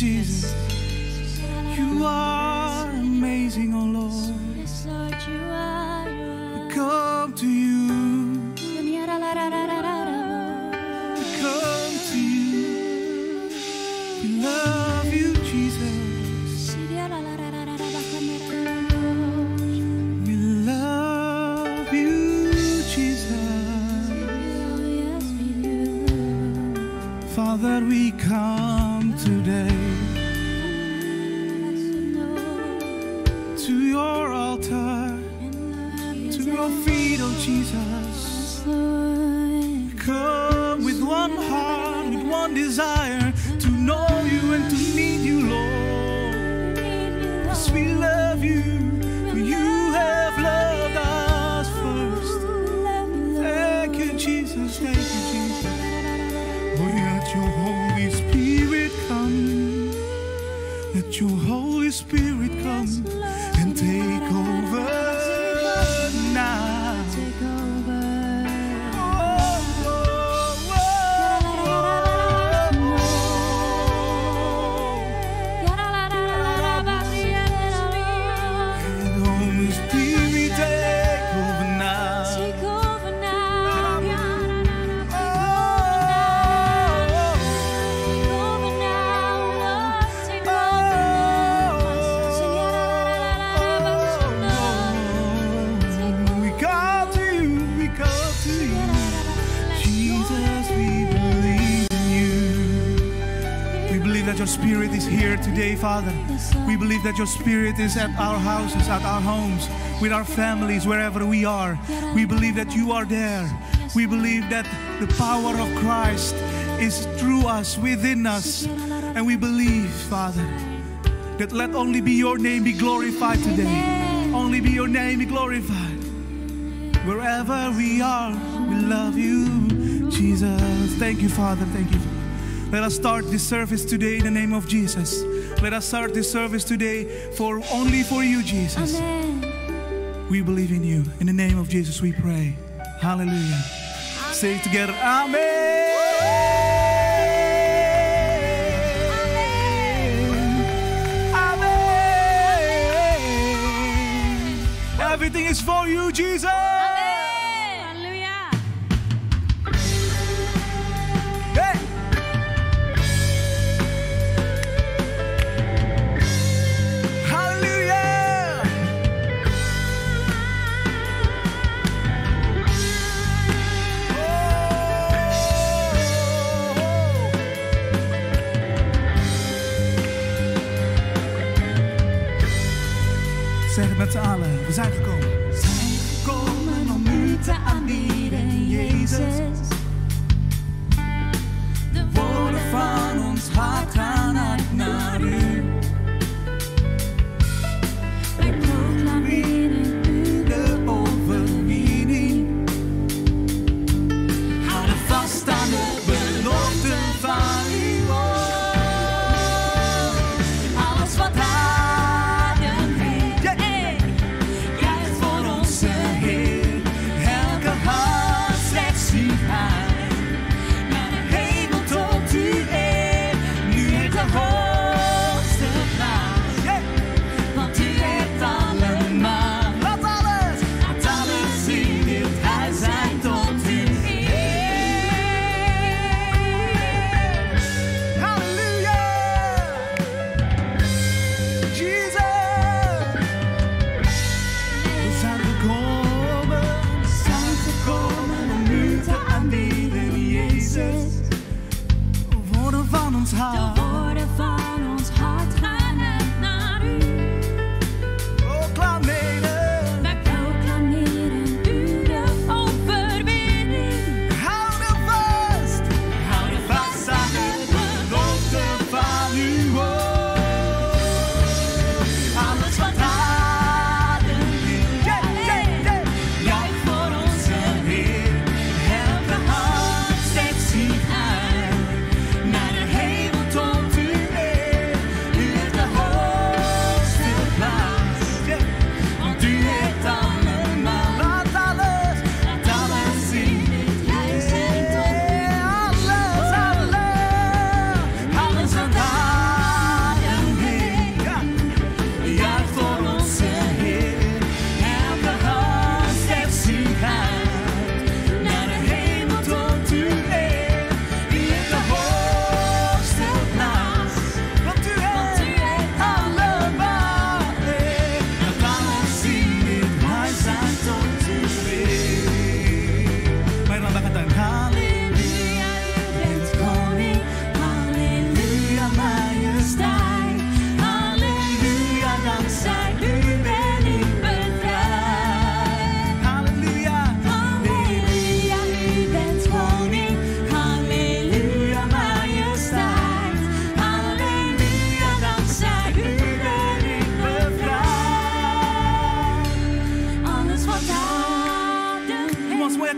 Jesus. You are amazing, oh Lord. Yes, Lord, you are. We come to you. We come to you. We love you, Jesus. We love you, Jesus. Father, we come today to your altar, to your feet, oh Jesus. Come with one heart, with one desire to know you and to need you, Lord. Yes, we love you, for you have loved us first. Thank you, Jesus. Thank you, Jesus. Oh, let your Holy Spirit come. Let your Holy Spirit come and take over now. Your Spirit is here today, Father. We believe that your Spirit is at our houses, at our homes, with our families, wherever we are. We believe that you are there. We believe that the power of Christ is through us, within us. And we believe, Father, that let only be your name be glorified today. Only be your name be glorified. Wherever we are, we love you, Jesus. Thank you, Father. Thank you. Let us start this service today in the name of Jesus. Let us start this service today only for you, Jesus. Amen. We believe in you. In the name of Jesus we pray. Hallelujah. Amen. Say it together. Amen. Amen. Everything is for you, Jesus. Zeg het met z'n allen, we zijn gekomen. We zijn gekomen om u te aanbieden, Jezus. De woorden van ons hart gaan uit naar u. Wij proclameren u de overwinning. Houden vast aan de beloften van uw woord. Alles wat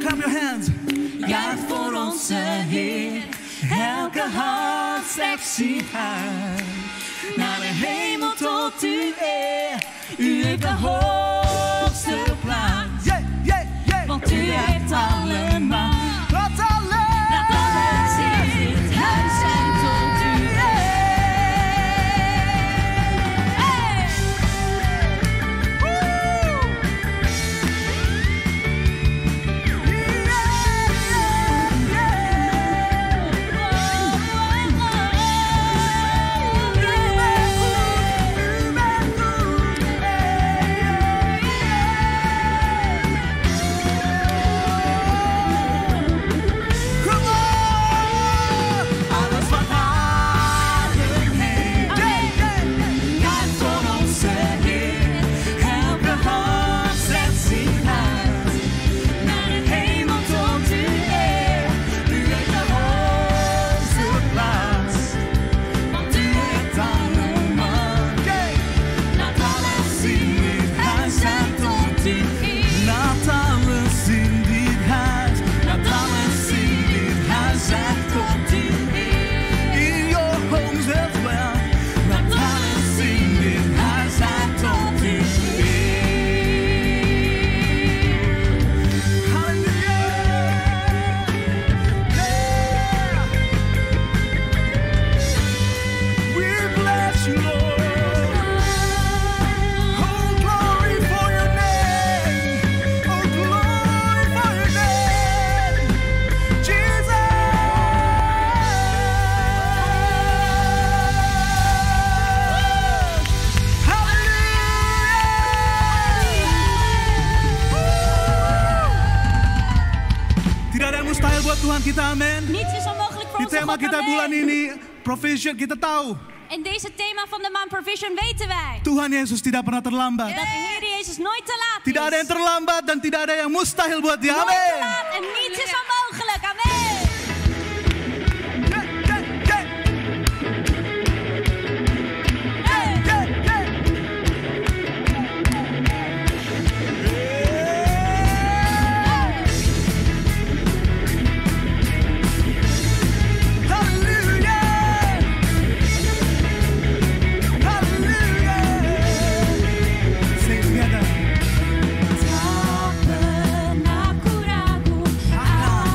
clap your hands. Juich voor onze Heer. Elke hart strekt zich uit naar de hemel tot uw eer. U heeft de hoogste plaats. Yeah, yeah, yeah. Want u heeft alle macht. Laat alle in het huis zijn tot u eer. Hey! Tuhan kita, amin. Niets is onmogelijk voor Di onze tema God, kita amen. bulan ini, Provision, kita tahu In deze thema van de maand Provision weten wij Tuhan Yesus tidak pernah terlambat. dat de Heer Jezus nooit te laat is. Tidak ada yang terlambat dan tidak ada yang mustahil buat dia. Nooit te Amin. laat en niets is onmogelijk. Amen. Tak pernah ku ragu akan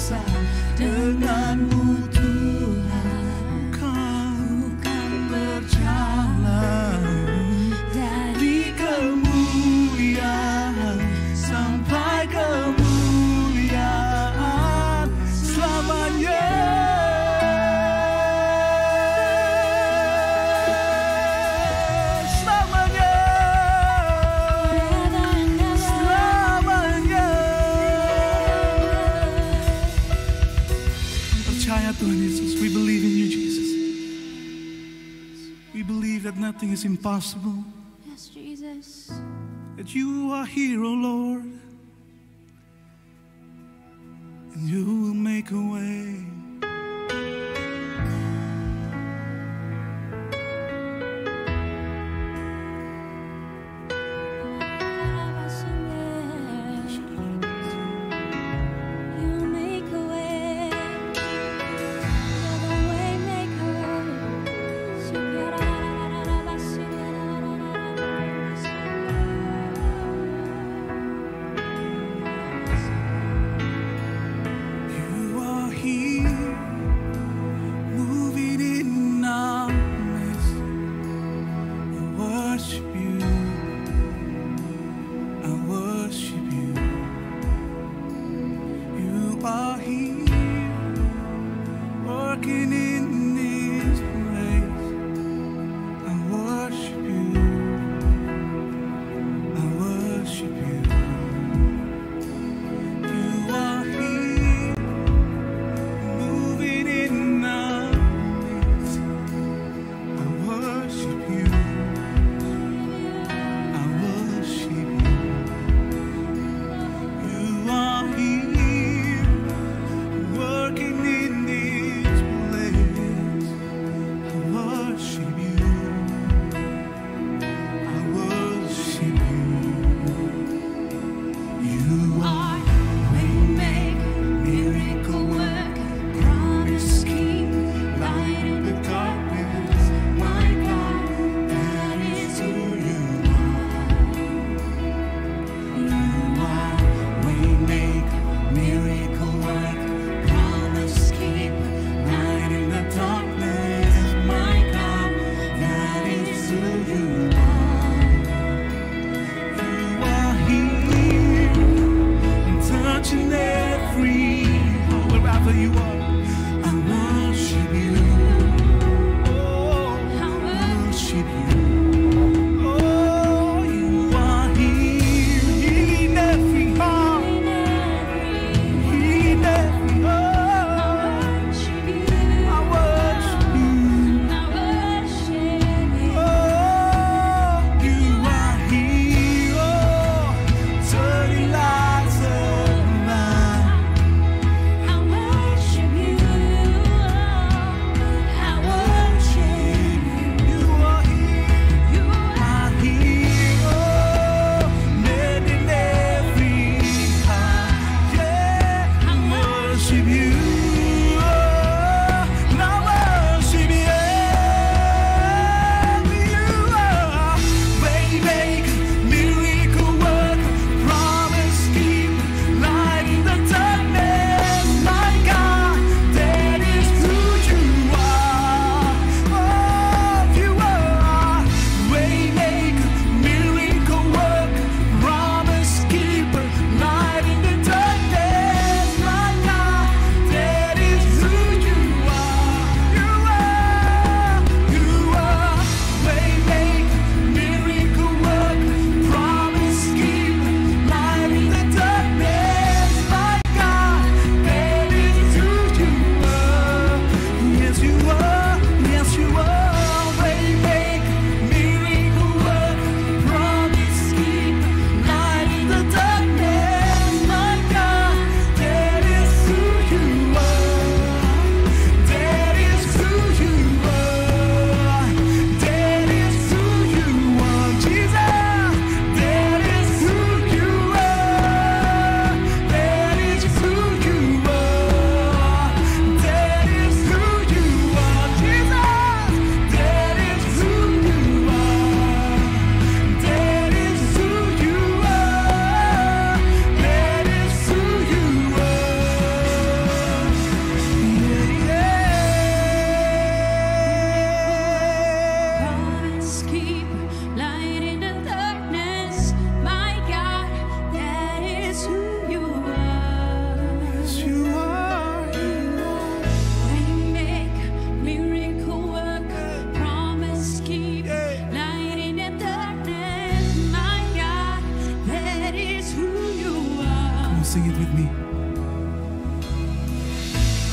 kuasa denganmu Tuhan, ku kan berjalan dari kemuliaan sampai kemuliaan selamanya. Tuhan Yesus, we believe in you, Jesus. We believe that nothing is impossible. Yes, Jesus. That you are here, oh Lord, and you will make a way.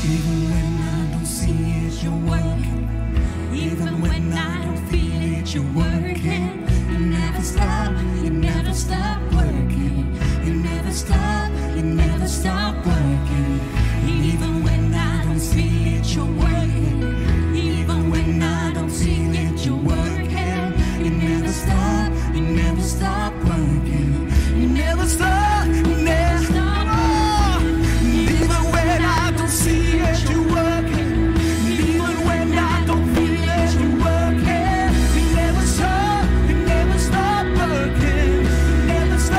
Even when I don't see it, you're working. Even when I don't feel it, you're working. You never stop, you never stop working. You never stop, you never stop working. Even when I don't see it, you're working. Even when I don't see it, you're working. You never stop, you never stop working. You never stop, you never stop. Even when I don't see it, you're working. Even when I don't feel it, you're working. You never stop working. You never stop.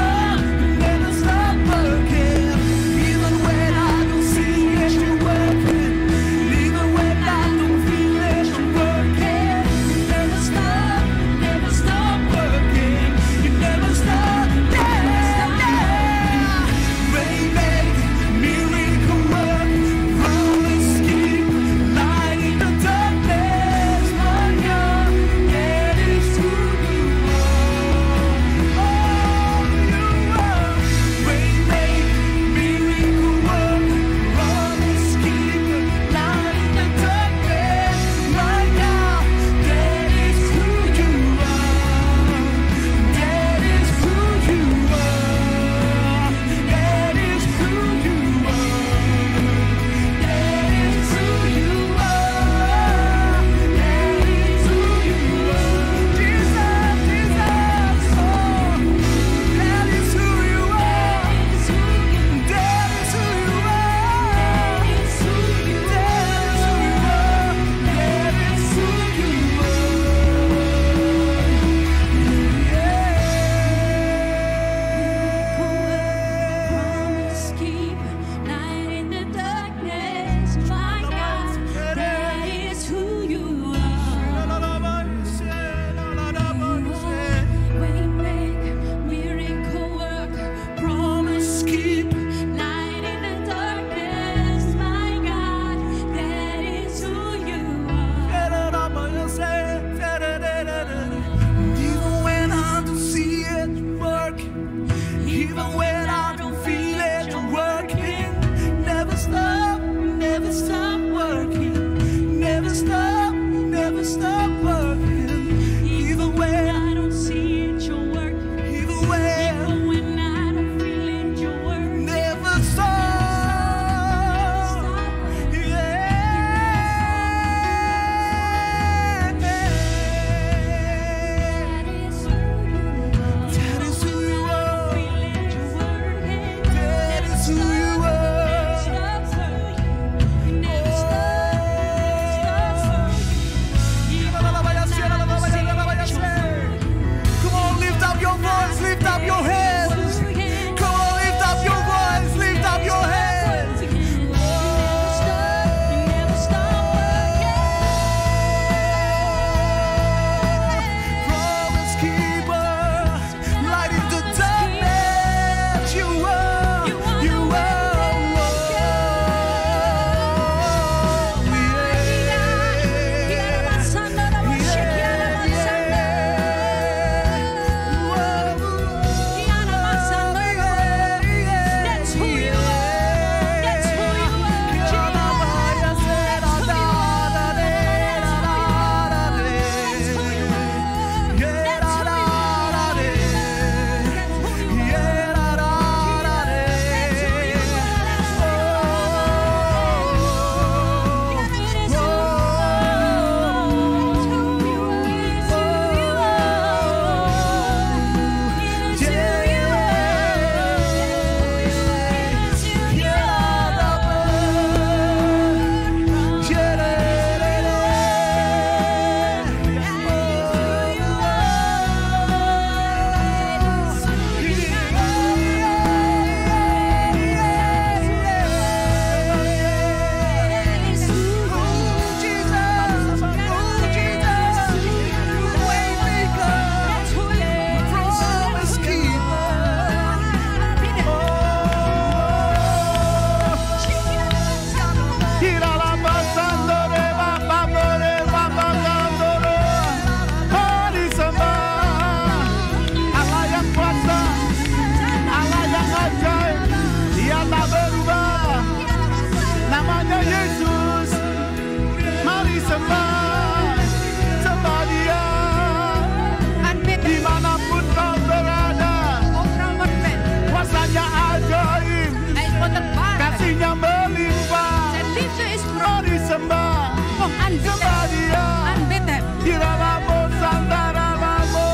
sembah. Kom aanbid Sembah hem. Dia. Aanbid hem. Kiralamo sandarabamo.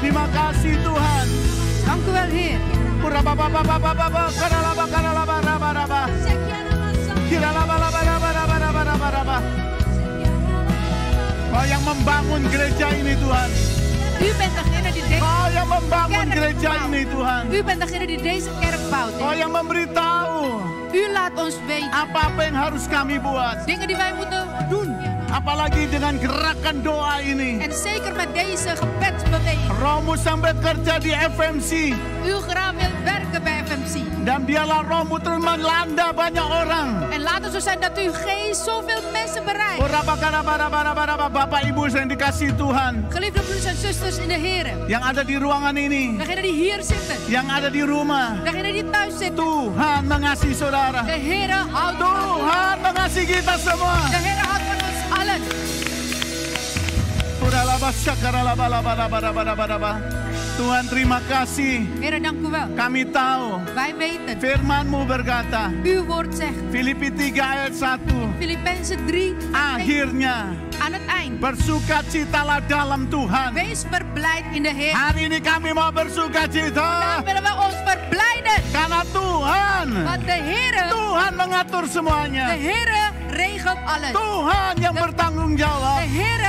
Terima kasih Tuhan. Dank u wel, Heer. Kurababababababa, karalaba. Kiralaba. Kau yang membangun gereja ini Tuhan. U bent degene die deze Kau yang membangun kerk gereja bouwt. ini Tuhan. U bent degene die deze kerk bouwt, Kau Heer. yang memberitahu U laat ons weten apa-apa yang harus kami buat. dingen die wij moeten doen. Apalagi dengan gerakan doa ini. En zeker met deze gebedsbeweging. Rohmu sampai kerja di FMC. U graag wilt werken bij FMC. Dan biarlah rohmu terus melanda banyak orang. En laat het zo zijn dat uw geest zoveel mensen bereikt. Bapak Ibu yang dikasihi Tuhan. Geliefde broeders en zusters in de Heer. Yang ada di ruangan ini. Degenen die hier zitten. Yang ada di rumah. Degenen die thuis zitten. Tuhan mengasihi saudara. De Heer houdt van ons. Tuhan mengasihi kita semua. De Heer houdt van ons allen. Tuhan terima kasih. Heer, dank u wel. Kami tahu Wij weten. firman-Mu berkata. Uw woord zegt. Filipi 3 ayat 1. Filippenzen 3. Akhirnya Aan het eind. bersukacitalah dalam Tuhan. Wees verblijd in de Heer. Hari ini kami mau bersukacita Dan willen we ons verblijden. karena Tuhan Want de Heer, Tuhan mengatur de semuanya. Heer regelt alles. Tuhan yang bertanggung De jawab. Heer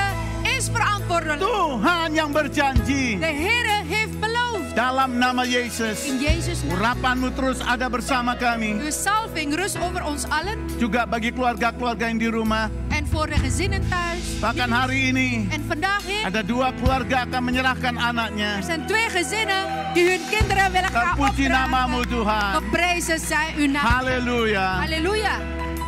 is verantwoordelijk. Tuhan yang berjanji. De Heer heeft beloofd. Dalam nama Yesus, In Jezus' naam. urapan-Mu terus ada bersama kami. Uw salving rust over ons allen. Juga bagi keluarga-keluarga yang di rumah. En voor de gezinnen thuis. Bahkan hari ini En vandaag, Heer, ada 2 keluarga akan menyerahkan anaknya. er zijn 2 gezinnen die hun kinderen willen gaan Terpuji namamu opdragen. Tuhan. Geprezen zij uw naam. Haleluya. Halleluja.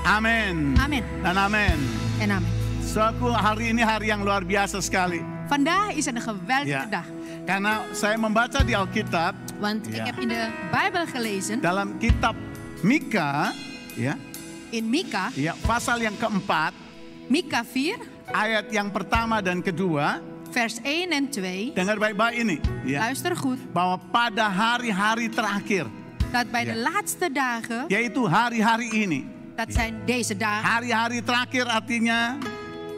Amin. Amin. Dan amin. En amen. Suatu hari ini hari yang luar biasa sekali. Vandaag is een geweldige Ya. dag. Karena saya membaca di Alkitab Want Ja. ik heb in de Bijbel gelezen, dalam kitab Mika, ya, in Mika, ya, pasal yang keempat, Mika 4, ayat yang pertama dan kedua, vers 1 en 2. dengar baik-baik ini, ya, Luister goed. bahwa pada hari-hari terakhir, Dat bij de Ja. laatste dagen, yaitu hari-hari ini, dat zijn deze dagen. hari-hari terakhir artinya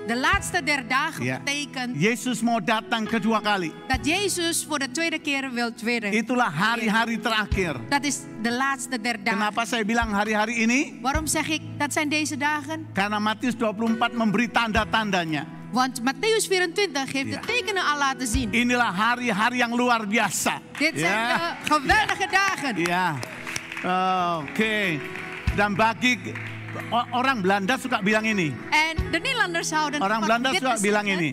De laatste der dagen Ja. betekent Yesus mau datang kedua kali. dat Jezus voor de tweede keer wil tweede. Itulah hari-hari terakhir. Dat is de laatste der dagen. Kenapa saya bilang hari-hari ini? Waarom zeg ik dat zijn deze dagen? Karena Matius 24 memberi tanda-tandanya. Want Matthäus 24 heeft Ja. de tekenen al laten zien. Inilah hari-hari yang luar biasa. Dit zijn Ya. de geweldige dagen. Ya. Oke. Dan bagi orang Belanda suka bilang ini. En de Nederlanders houden Orang van Belanda dit suka te bilang zeggen. ini.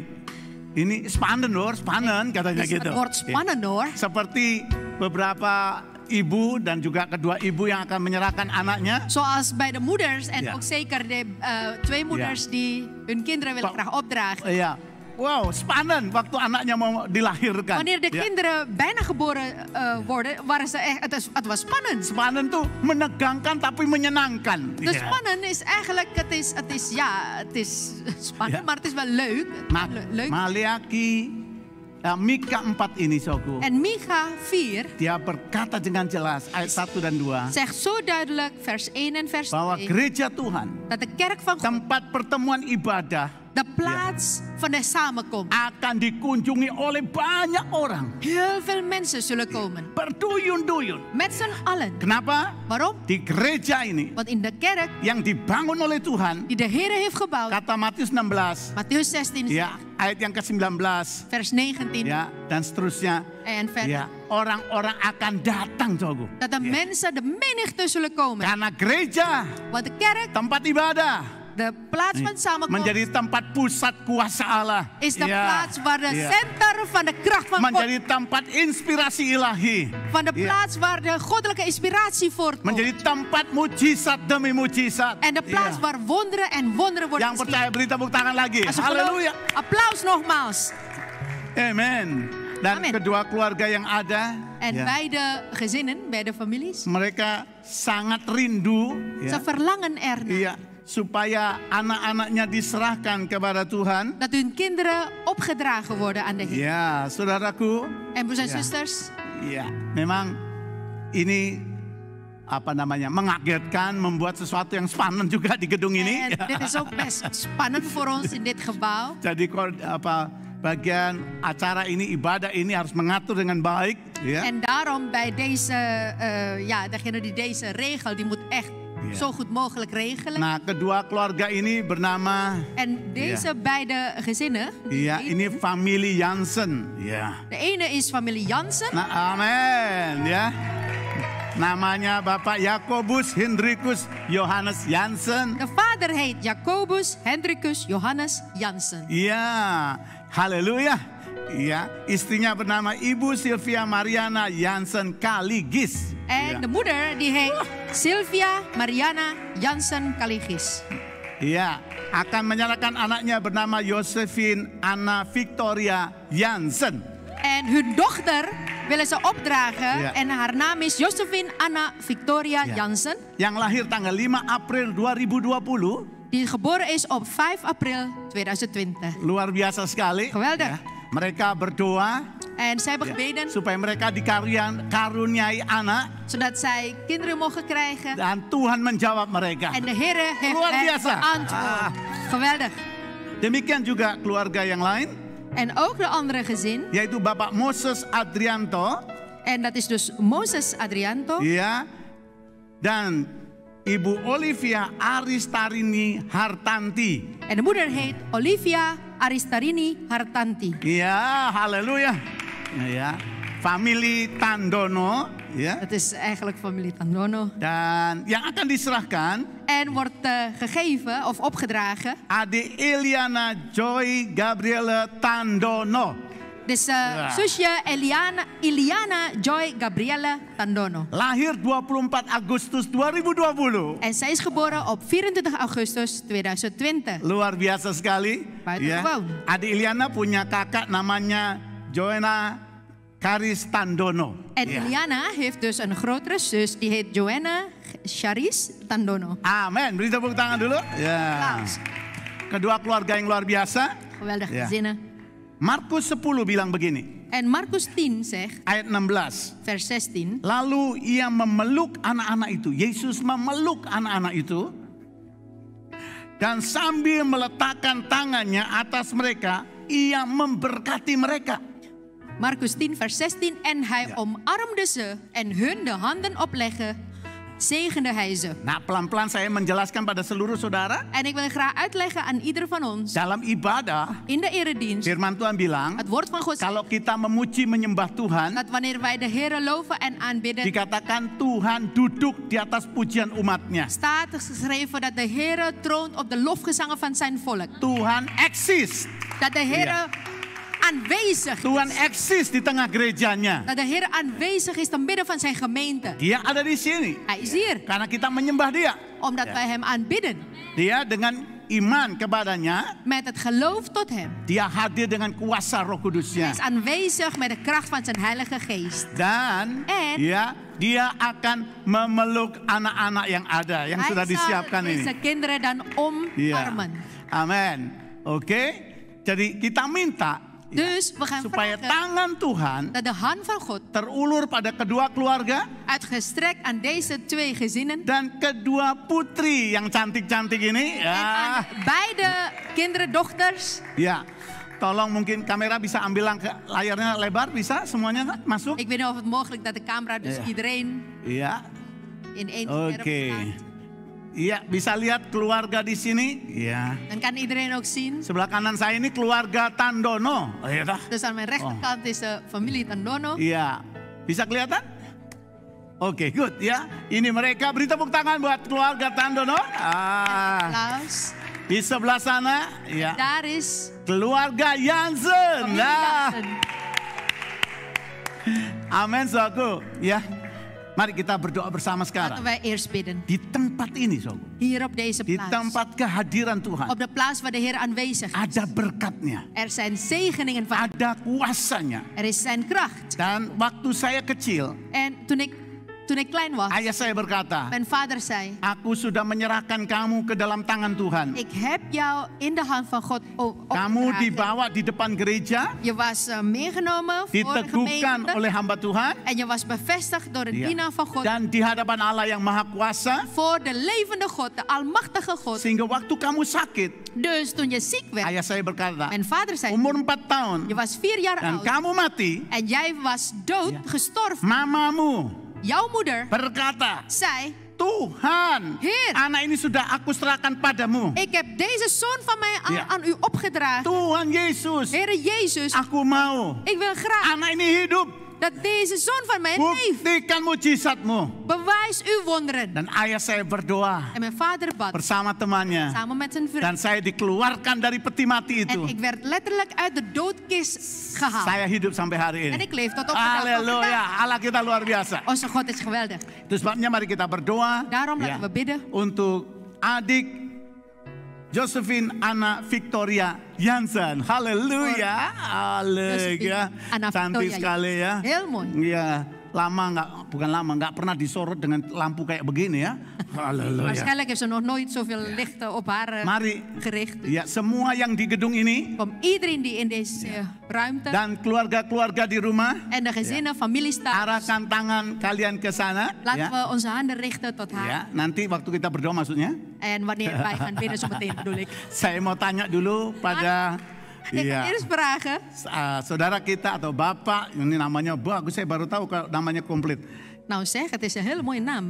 Ini spannend hoor, spannend katanya Dus gitu. het wordt spannend hoor. Ya. Seperti beberapa ibu dan juga kedua ibu yang akan menyerahkan anaknya. Zoals bij de moeders en Ja. ook zeker de 2 moeders die hun kinderen willen graag opdragen. Ja. Wow, spannend waktu anaknya mau dilahirkan. Wanneer de Ya. kinderen bijna geboren worden, waren ze echt, het was spannend. Spannend tuh menegangkan tapi menyenangkan. De Ya. spannend is eigenlijk, het is spannend, Ja. maar het is wel leuk. Leuk. Maleaki Mika 4 ini Soku. En Micha 4 Dia berkata dengan jelas ayat 1 dan 2 zegt zo duidelijk, vers 1 en vers bahwa 2, gereja Tuhan, dat de kerk van God, tempat pertemuan ibadah, de plaats van de samenkomst, akan dikunjungi oleh banyak orang. heel veel mensen zullen komen. Berduyun-duyun. Met z'n allen. Kenapa? Waarom? Di gereja ini Want in de kerk yang dibangun oleh Tuhan, die de Heer heeft gebouwd, kata Matius 16, Matthäus 16, ya, ayat yang ke-19, vers 19 ya, dan seterusnya. en verder. Ya, orang-orang akan datang, Sogo. Dat de mensen, de menigte zullen komen. Karena gereja, Want de kerk, tempat ibadah, de plaats van samenkomst, menjadi tempat pusat kuasa Allah. is de Ya, plaats waar de ya. center van de kracht van God, Menjadi tempat inspirasi ilahi. van de Ya. plaats waar de goddelijke inspiratie voortkomt. Menjadi tempat mujizat demi mujizat. En de plaats Ya. waar wonderen en wonderen worden Yang geschied. percaya beri tepuk tangan lagi. Als je gelooft, Haleluya. applaus nogmaals. Amen. Dan Amin. kedua keluarga yang ada, En ya, beide gezinnen, beide families, mereka sangat rindu, ze ya, verlangen ernaar iya, supaya anak-anaknya diserahkan kepada Tuhan. dat hun kinderen opgedragen worden aan de Heer. Ya, saudaraku, En broers en Ja. zusters, ya, memang ini mengagetkan, membuat sesuatu yang spannend juga di gedung ini. En dit is ook best spannend voor ons in dit gebouw. Jadi bagian acara ini, ibadah ini harus mengatur dengan baik. Ya. En daarom bij deze, degene die deze regel, die moet echt zo goed mogelijk regelen. Nah, kedua keluarga ini bernama. En deze beide gezinnen. Iya, ini familie Jansen. Ja. De ene is familie Jansen. Nah, amen, ya. Namanya Bapak Jacobus Hendrikus Johannes Jansen. De vader heet Jacobus Hendrikus Johannes Jansen. Iya, haleluya. Iya, istrinya bernama Ibu Sylvia Mariana Jansen Kaligis. En de moeder die heet Sylvia Mariana Jansen Kaligis. Iya, akan menyerahkan anaknya bernama Josephine Anna Victoria Jansen. En hun dochter willen ze opdragen en haar naam is Josephine Anna Victoria Jansen. Yang lahir tanggal 5 April 2020. Die geboren is op 5 april 2020. Luar biasa sekali. Geweldig. Ya. Mereka berdoa. En zij hebben gebeden. Supaya mereka dikaruniai anak. Zodat zij kinderen mogen krijgen. Dan Tuhan menjawab mereka. En de Heer heeft luar biasa. beantwoord. Geweldig. Demikian juga keluarga yang lain. En ook de andere gezin. Yaitu Bapak Moses Adrianto. En dat is dus Moses Adrianto. Ja. Dan Ibu Olivia Aristarini Hartanti. En de moeder heet Olivia Aristarini Hartanti. Ja, halleluja. Ja. Familie Tandono. Ja. Dat is eigenlijk familie Tandono. Dan yang akan diserahkan. En wordt gegeven of opgedragen. Adik Eliana Joy Gabrielle Tandono. Dus zusje Iliana Joy Gabrielle Tandono. Lahir 24 Agustus 2020. En zij is geboren op 24 Augustus 2020. Luar biasa sekali. Buitengewoon. Adik Iliana punya kakak namanya Joanna Karis Tandono. En Iliana heeft dus een grotere zus, die heet Joanna Charis Tandono. Amin. Beri tepuk tangan dulu. Ya. Kedua keluarga yang luar biasa. Geweldig gezinnen. Markus 10 bilang begini. En Markus 10 zegt, ayat 16. Vers 16. Lalu ia memeluk anak-anak itu. Yesus memeluk anak-anak itu. Dan sambil meletakkan tangannya atas mereka, ia memberkati mereka. Markus 10 vers 16. En hij omarmde ze en hun de handen opleggen, zegende hij ze. Nah, pelan-pelan saya menjelaskan pada seluruh saudara. En ik wil graag uitleggen aan ieder van ons. Dalam ibadah, in de eredienst, firman Tuhan bilang, het woord van God zegt, kalau kita memuji menyembah Tuhan, dat wanneer wij de Heer loven en aanbidden, dikatakan Tuhan duduk di atas pujian umatnya. Staat geschreven dat de Heer troont op de lofgezangen van zijn volk. Tuhan eksis. Dat de Heer aanwezig is. Tuhan eksis di tengah gerejanya. Dat de Heer aanwezig is te midden van zijn gemeente. Dia ada di sini. Hij is hier. Karena kita menyembah Dia. Omdat wij hem aanbidden. Dia dengan iman kepadanya. Met het geloof tot hem. Dia hadir dengan kuasa Roh Kudusnya. Hij is aanwezig met de kracht van zijn Heilige Geest. Dan dia akan memeluk anak-anak yang ada, yang sudah disiapkan ini. Hij zal deze kinderen dan omarmen. Amin. Oke. Jadi kita minta. Dus we gaan supaya vragen tangan Tuhan dat de hand van God terulur pada kedua keluarga, uitgestrekt aan deze twee gezinnen, dan kedua putri yang cantik-cantik ini, en aan beide kinderen, dochters. Ya, tolong mungkin kamera bisa ambil layarnya lebar, bisa semuanya masuk? Ik weet niet of het mogelijk dat de camera dus iedereen in één Oke. Iya, bisa lihat keluarga di sini. Iya. Dan kan iedereen ook zien. Sebelah kanan saya ini keluarga Tandono. Oh, iya, dus aan mijn rechterkant is de familie Tandono. Iya. Bisa kelihatan? Oke, good ya. Ini mereka, beri tepuk tangan buat keluarga Tandono. Applaus. Di sebelah sana, ya. Daar is keluarga Jansen. Nah. Amin, saudaraku. Ya. Mari kita berdoa bersama sekarang. Laten wij eerst bidden. Di tempat ini, saudara. Hier op deze Di plaats. tempat kehadiran Tuhan. Op de plaats waar de Heer aanwezig is. Ada berkatnya. Er zijn zegeningen van. Ada kuasanya. Er is zijn kracht. Dan waktu saya kecil. En toen toen ik klein was, ayah saya berkata, mijn vader zei, aku sudah menyerahkan kamu ke dalam tangan Tuhan. ik heb jou in de hand van God Kamu opgedragen. dibawa di depan gereja, Je was meegenomen voor de diteguhkan gemeente. oleh hamba Tuhan, En je was bevestigd door de ya, dienaar van God. dan di hadapan Allah yang Maha Kuasa, Voor de levende God, de almachtige God. sehingga waktu kamu sakit, Dus toen je ziek werd, ayah saya berkata, mijn vader zei, umur 4 tahun, je was 4 jaar dan oud. kamu mati, En jij was dood, Ya. gestorven. mamamu Jouw moeder berkata, zei, Tuhan, Heer, anak ini sudah aku serahkan padamu. ik heb deze zoon van mij Ya. aan u opgedragen. Tuhan Yesus, Heere Jezus, aku mau ik wil graag anak ini hidup. dat deze zoon van mij leeft. Buktikan mujizatmu. Bewijs uw wonderen. Dan ayah saya berdoa En mijn vader bad bersama temannya. samen met zijn Dan vriend. saya dikeluarkan dari peti mati En itu. ik werd letterlijk uit de doodkist gehaald. Saya hidup sampai hari En ini. ik leef tot op de dag van Haleluya, vandaag. Allah kita luar biasa. Onze God is geweldig. Itu sebabnya mari kita berdoa Daarom ya, laten we bidden untuk adik Josephine Anna Victoria Jansen. Haleluya. Haleluya. Anna Cantik Victoria sekali ya. Heel mooi. Iya, nggak pernah disorot dengan lampu kayak begini ya. Haleluya. Waarschijnlijk heeft ze nog nooit zoveel licht op haar Mari, gericht. ya semua yang di gedung ini Kom iedereen die in deze ruimte dan keluarga-keluarga di rumah, en de gezinnen, families staan. arahkan tangan kalian ke sana. Laten Ya. we onze handen richten tot haar. Ya, nanti waktu kita berdoa maksudnya. En wanneer wij gaan bidden zo meteen bedoel ik. Saya mau tanya dulu pada Ik ga eerst vragen. Saudara kita atau bapak, ini namanya bagus, saya baru tahu kalau namanya komplit. Nou zeg, het is een hele mooie naam.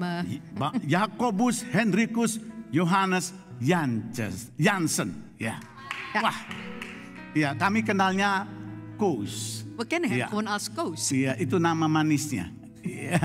Jacobus Hendrikus Johannes Jansen. Ya. Ja. Wah. Ya, kami kenalnya Koos. We kennen hem Ja. gewoon als Koos. Iya, itu nama manisnya. Iya.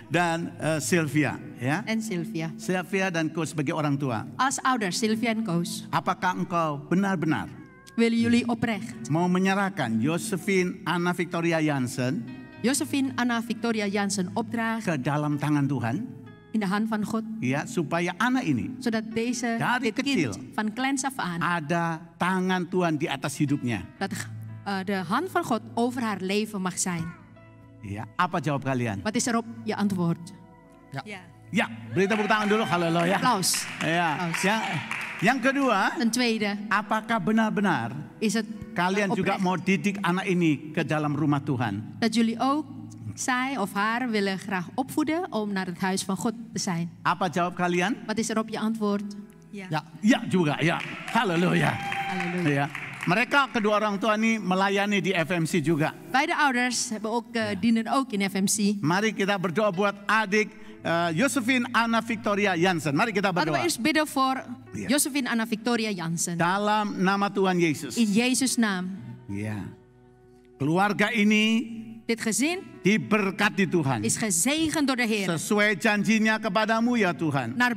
Dan Sylvia, ya. En Sylvia. Sylvia dan Koos sebagai orang tua. Als ouders, Sylvia en Koos, Apakah engkau benar-benar willen jullie oprecht mau menyerahkan Josephine Anna Victoria Jansen Josephine Anna Victoria Jansen opdragen ke dalam tangan Tuhan? in de hand van God? Ya, supaya anak ini Zodat Dari dit kecil. kind van kleins af aan, ada tangan Tuhan di atas hidupnya. dat de hand van God over haar leven mag zijn. Ya, apa jawab kalian? Wat is erop je antwoord? Ja. Ja. Ya, beri tepuk tangan dulu, haleluya. Applaus. Ya, Applaus. ya. Yang kedua, Ten tweede apakah benar-benar is het kalian juga oprecht mau didik anak ini ke dalam rumah Tuhan? dat jullie ook zij of haar willen graag opvoeden om naar het huis van God te zijn. Apa jawab kalian? Wat is erop je antwoord? Ja. Ya, ya juga, ya. Haleluya. Halleluja. Ya. Mereka kedua orang tua ini melayani di FMC juga. Beide ouders hebben ook, dienen ook in FMC. Mari kita berdoa buat adik Josephine Anna Victoria Jansen. Mari kita Laten we berdoa. eerst bidden voor Ja. Josephine Anna Victoria Jansen. Dalam nama Tuhan Yesus. In Jezus' naam. Ya. Keluarga ini Dit gezin diberkati Tuhan. is gezegend door de Heer. Sesuai janjinya kepadamu ya Tuhan. Naar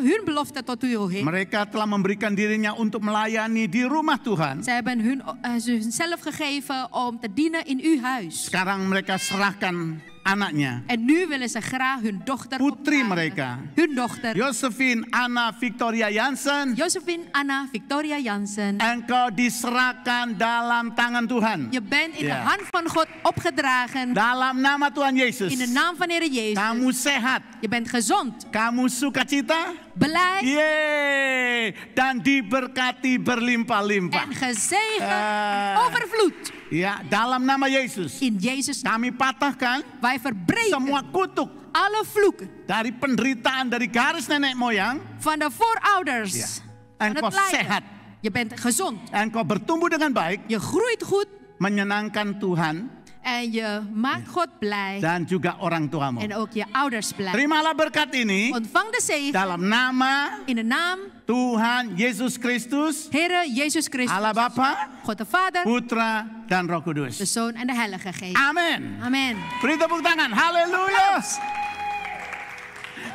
hun belofte tot u, o Heer. Mereka telah memberikan dirinya untuk melayani di rumah Tuhan. Zij hebben hunzelf gegeven om te dienen in uw huis. Sekarang mereka serahkan anaknya, En nu willen ze graag hun dochter putri opdragen. mereka, Hun dochter, Josephine Anna Victoria Jansen. Josephine Anna Victoria Jansen. Engkau diserahkan dalam tangan Tuhan. Je bent in de Ja. hand van God opgedragen. Dalam nama Tuhan Yesus. In de naam van Heer Jezus. Kamu sehat, Je bent gezond, kamu sukacita, blij yeay, dan diberkati berlimpah-limpah. en gezegend Ah. overvloed. Ya, dalam nama Yesus. In Jezus' naam. Kami patahkan Wij verbreken semua kutuk alle vloeken dari penderitaan dari garis nenek moyang. van de voorouders. Ja. Van Engkau het lijden. sehat. Je bent gezond. Engkau bertumbuh dengan baik, Je groeit goed menyenangkan Tuhan en je maakt God blij. dan juga orang tuamu. En ook je ouders blij. Terimalah berkat ini Ontvang de zegen dalam nama in de naam Tuhan Yesus Kristus, Heere Jezus Christus. Allah Bapa, God de Vader, Putra, dan Roh de Kudus. Zoon en de Heilige Geest. Amin. Amen. Beri tepuk tangan. Haleluya.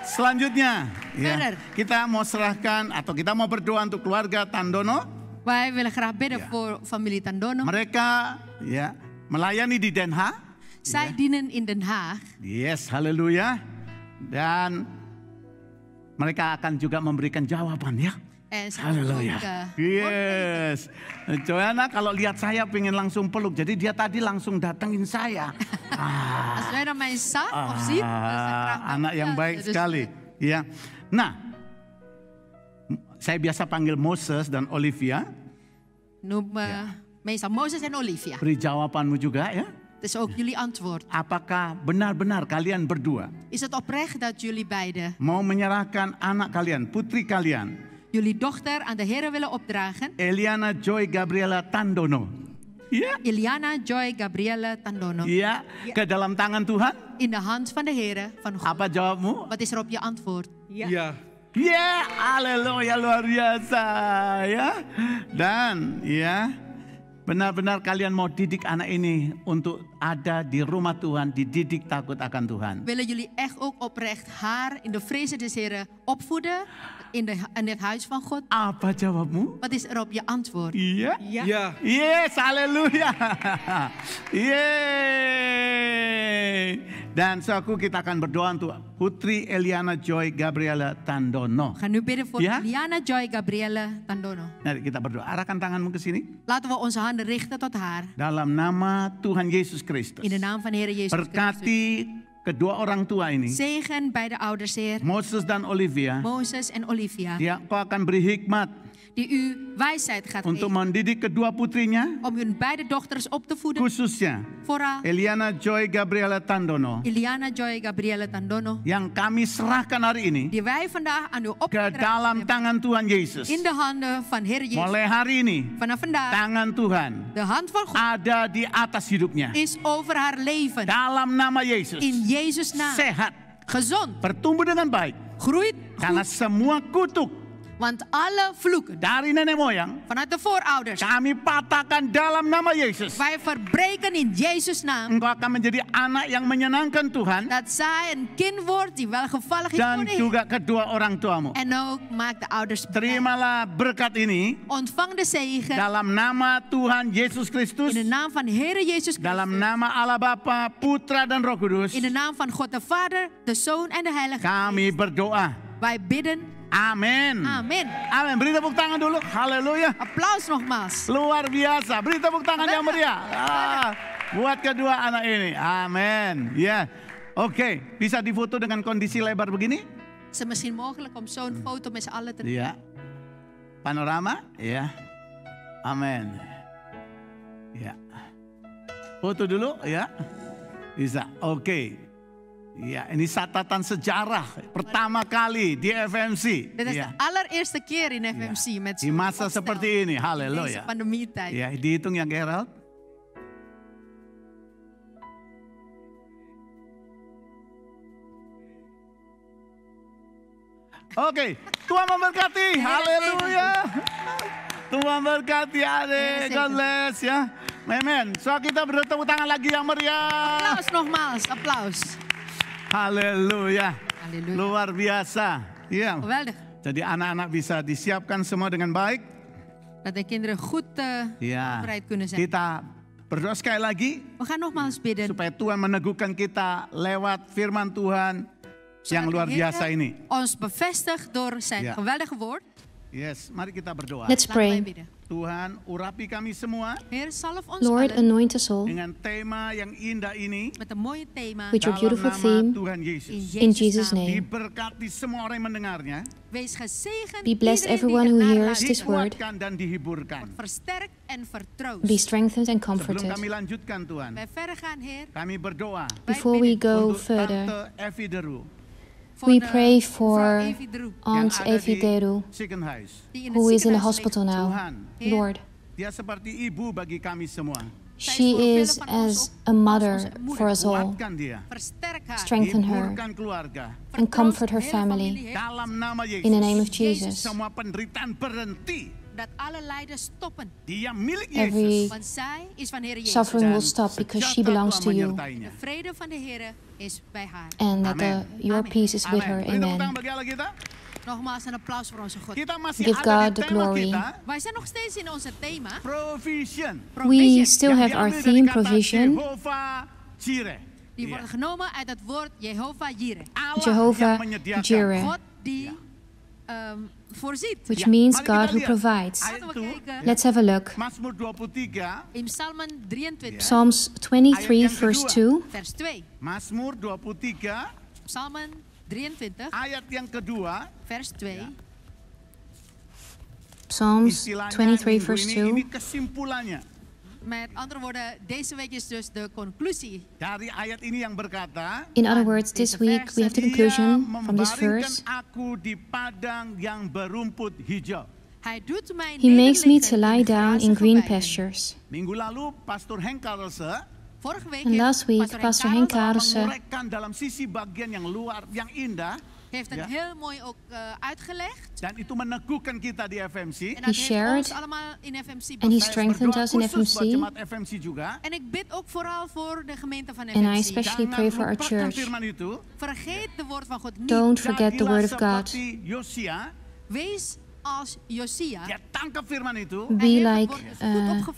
Selanjutnya, ya, Verder. kita mau serahkan atau kita mau berdoa untuk keluarga Tandono. Wij willen graag bidden Ja. voor familie Tandono. Mereka ya melayani di Den Haag. Zij dienen in Den Haag. Yes, haleluya. Dan mereka akan juga memberikan jawaban ya. En zij Halleluja. ook, Yes. Joanna kalau lihat saya pengen langsung peluk. Jadi dia tadi langsung datengin saya. Als jij dan mij zag of ziet, dan is het graag Anak yang bij baik ons. sekali. Ya. Nah, saya biasa panggil Moses dan Olivia. Noem meestal Mozes en Olivia. Beri jawabanmu juga ya. Het is ook jullie antwoord. Apakah benar-benar kalian berdua Is het oprecht dat jullie beiden mau menyerahkan anak kalian, putri kalian, jullie dochter aan de Heer willen opdragen? Eliana Joy Gabriela Tandono, ya, Iliana Joy Gabrielle Tandono. ya, ke dalam tangan Tuhan? In de hand van de Heer, van God. Apa jawabmu? Wat is er op je antwoord? Ja. Ya, haleluya, luar biasa ya. Dan ya, benar-benar kalian mau didik anak ini untuk ada di rumah Tuhan, dididik takut akan Tuhan. Willen jullie echt ook oprecht haar in de vrezen des Heeren opvoeden in het huis van God? Apa jawabmu? Wat is er op je antwoord? Iya. Ja. Yes, haleluya. Yeay. Dan saudaraku, kita akan berdoa untuk Putri Eliana Joy Gabriela Tandono. We gaan nu bidden voor Ja? Iliana Joy Gabrielle Tandono. Mari kita berdoa. Arahkan tanganmu ke sini. Laten we onze handen richten tot haar. Dalam nama Tuhan Yesus Kristus. In de naam van de Heer Jezus Christus. Berkati kedua orang tua ini, Zegen bij de ouders, Heer. Moses dan Olivia. Mozes en Olivia. Ya, kau akan beri hikmat Die u wijsheid gaat untuk geven. mendidik kedua putrinya, Om hun beide dochters op te voeden. khususnya Vooral Eliana Joy Gabriela Tandono, Iliana Joy Gabrielle Tandono. yang kami serahkan hari ini Die wij vandaag aan u ke opgedragen dalam hebben. tangan Tuhan Yesus. In de handen van Heer Jezus. Mulai hari ini, Vanaf vandaag. tangan Tuhan De hand van God ada di atas hidupnya. is over haar leven. Dalam nama Yesus, In Jezus' naam. sehat, Gezond. bertumbuh dengan baik. Groeit Karena goed. semua kutuk Want alle vloeken dari nenek moyang, vanuit de voorouders. kami patahkan dalam nama Yesus. Wij verbreken in Jezus' naam. Engkau akan menjadi anak yang menyenangkan Tuhan Dat zij een kind wordt die welgevallig is dan voor de Heer. juga kedua orang tuamu. En ook maak de ouders blij. Terimalah berkat ini Ontvang de zegen. dalam nama Tuhan Yesus Kristus, In de naam van Heer Jezus dalam Christus. nama Allah Bapa, Putra dan Roh Kudus. In de naam van God de Vader, de Zoon en de Heilige Kami Geest. berdoa. Wij bidden. Amin. Amin. Amin. Beri tepuk tangan dulu. Haleluya. Applaus nogmaals. Luar biasa. Beri tepuk tangan yang meriah. Buat kedua anak ini. Amin. Ya. Oke. Bisa difoto dengan kondisi lebar begini? Is het misschien mogelijk om zo'n foto met z'n allen te Iya. Panorama? Iya. Amin. Ya. Foto dulu ya. Bisa. Oke. Ya, ini catatan sejarah pertama kali di FMC. Dit is Ya. de allereerste keer in FMC met Di zo'n masa opstel. seperti ini. In deze Haleluya. pandemietijd. Ya, dihitung ya Gerald. Oke, Tuhan memberkati. Haleluya. Tuhan berkati adik. God bless ya. Amen. So kita bertepuk tangan lagi yang meriah. Applaus nogmaals, applaus. Haleluya. Halleluja. Luar biasa. Iya. Geweldig. Jadi anak-anak bisa disiapkan semua dengan baik. Dat de kinderen goed Ya. voorbereid kunnen zijn. Kita berdoa sekali lagi We gaan nogmaals bidden. supaya Tuhan meneguhkan kita lewat firman Tuhan yang Zodat luar de Heer biasa ini. ons bevestigt door zijn Ja. geweldige woord. Yes, mari kita berdoa. Let's Laten wij pray. bidden. Tuhan, urapi kami semua Heer, salf ons Lord, allen anoint us all dengan tema yang indah ini met een mooie thema. with your dalam beautiful nama theme Tuhan Yesus. in Jesus' naam. name. Diberkati semua orang yang mendengarnya, Wees gezegend. Be blessed iedereen everyone die who ernaar hears luistert. this word. dikuatkan dan dihiburkan. Versterkt en vertroost. Be strengthened and Sebelum comforted. kami lanjutkan Tuhan, Wij verder gaan, Heer. kami berdoa Wij Before we bidden go untuk further, Tante Evi Deru voor we de pray mevrouw for Evie Drew, Aunt yang ada Evie di Deru, Ziekenhuis. die in het who is in the ziekenhuis hospital ligt. now. Tuhan, Heer, Lord, dia seperti ibu bagi kami semua. she is as a mother for us all. Kuatkan dia, Versterk haar. Strengthen her hiburkan keluarga. and Vertroost comfort her de hele family. familie, Heer. Dalam nama Yesus, In the name of Jesus, semua penderitaan berhenti. Dat alle lijden stoppen. Dia milik Every Yesus. Want zij is van Heer Jezus. suffering will Dan stop because she sejahtera belongs Tuhan to you, menyertainya. De vrede van de Heer is bij haar. and that your Amen. peace is with her. Beri tepuk tangan Amen. bagi Allah kita. Nogmaals een applaus voor onze God. Kita masih Give ada God di the tema glory. kita, Wij zijn nog steeds in onze thema. provision. We Provision. still Yang have our diambil dari theme, kata provision. Jehovah Jireh. Die Iya. wordt genomen uit het woord Jehovah Jireh. Allah Jehovah yang menyediakan. Jireh. God die voorziet. which Ja, means mari kita God who lihat. provides. Ayat Laten we itu, kijken. Let's have a look. Mazmur 23, In Psalmen 23, Psalms 23, verse 2. vers 2. Mazmur 23, Psalmen 23, ayat yang kedua, vers 2. Psalms istilahnya 23, minggu verse ini 2. kesimpulannya. Met andere woorden, deze week is dus de conclusie. Dari ayat ini yang berkata, In other words, this week we have the conclusion from this verse. aku di padang yang berumput hijau. Hij doet mij He makes me to nederliggen lie in down in grazige green weiden. pastures. Minggu lalu Pastor Henk Karelse Vorige week And heeft last week, Pastor Henk Karelse menguraikan dalam sisi bagian yang luar, yang indah, heeft het Ja. heel mooi ook uitgelegd. dan itu meneguhkan kita di FMC. En dat heeft shared ons allemaal in FMC and he bevestigd. strengthened Berdoa us in khusus buat FMC. jemaat FMC juga. En ik bid ook vooral voor de gemeente van And I FMC. especially pray for our lupakan church. firman itu. Vergeet de woord van God niet. Don't forget the word of God. Seperti Yosia, Wees als Josia. dia tangkap firman itu Be like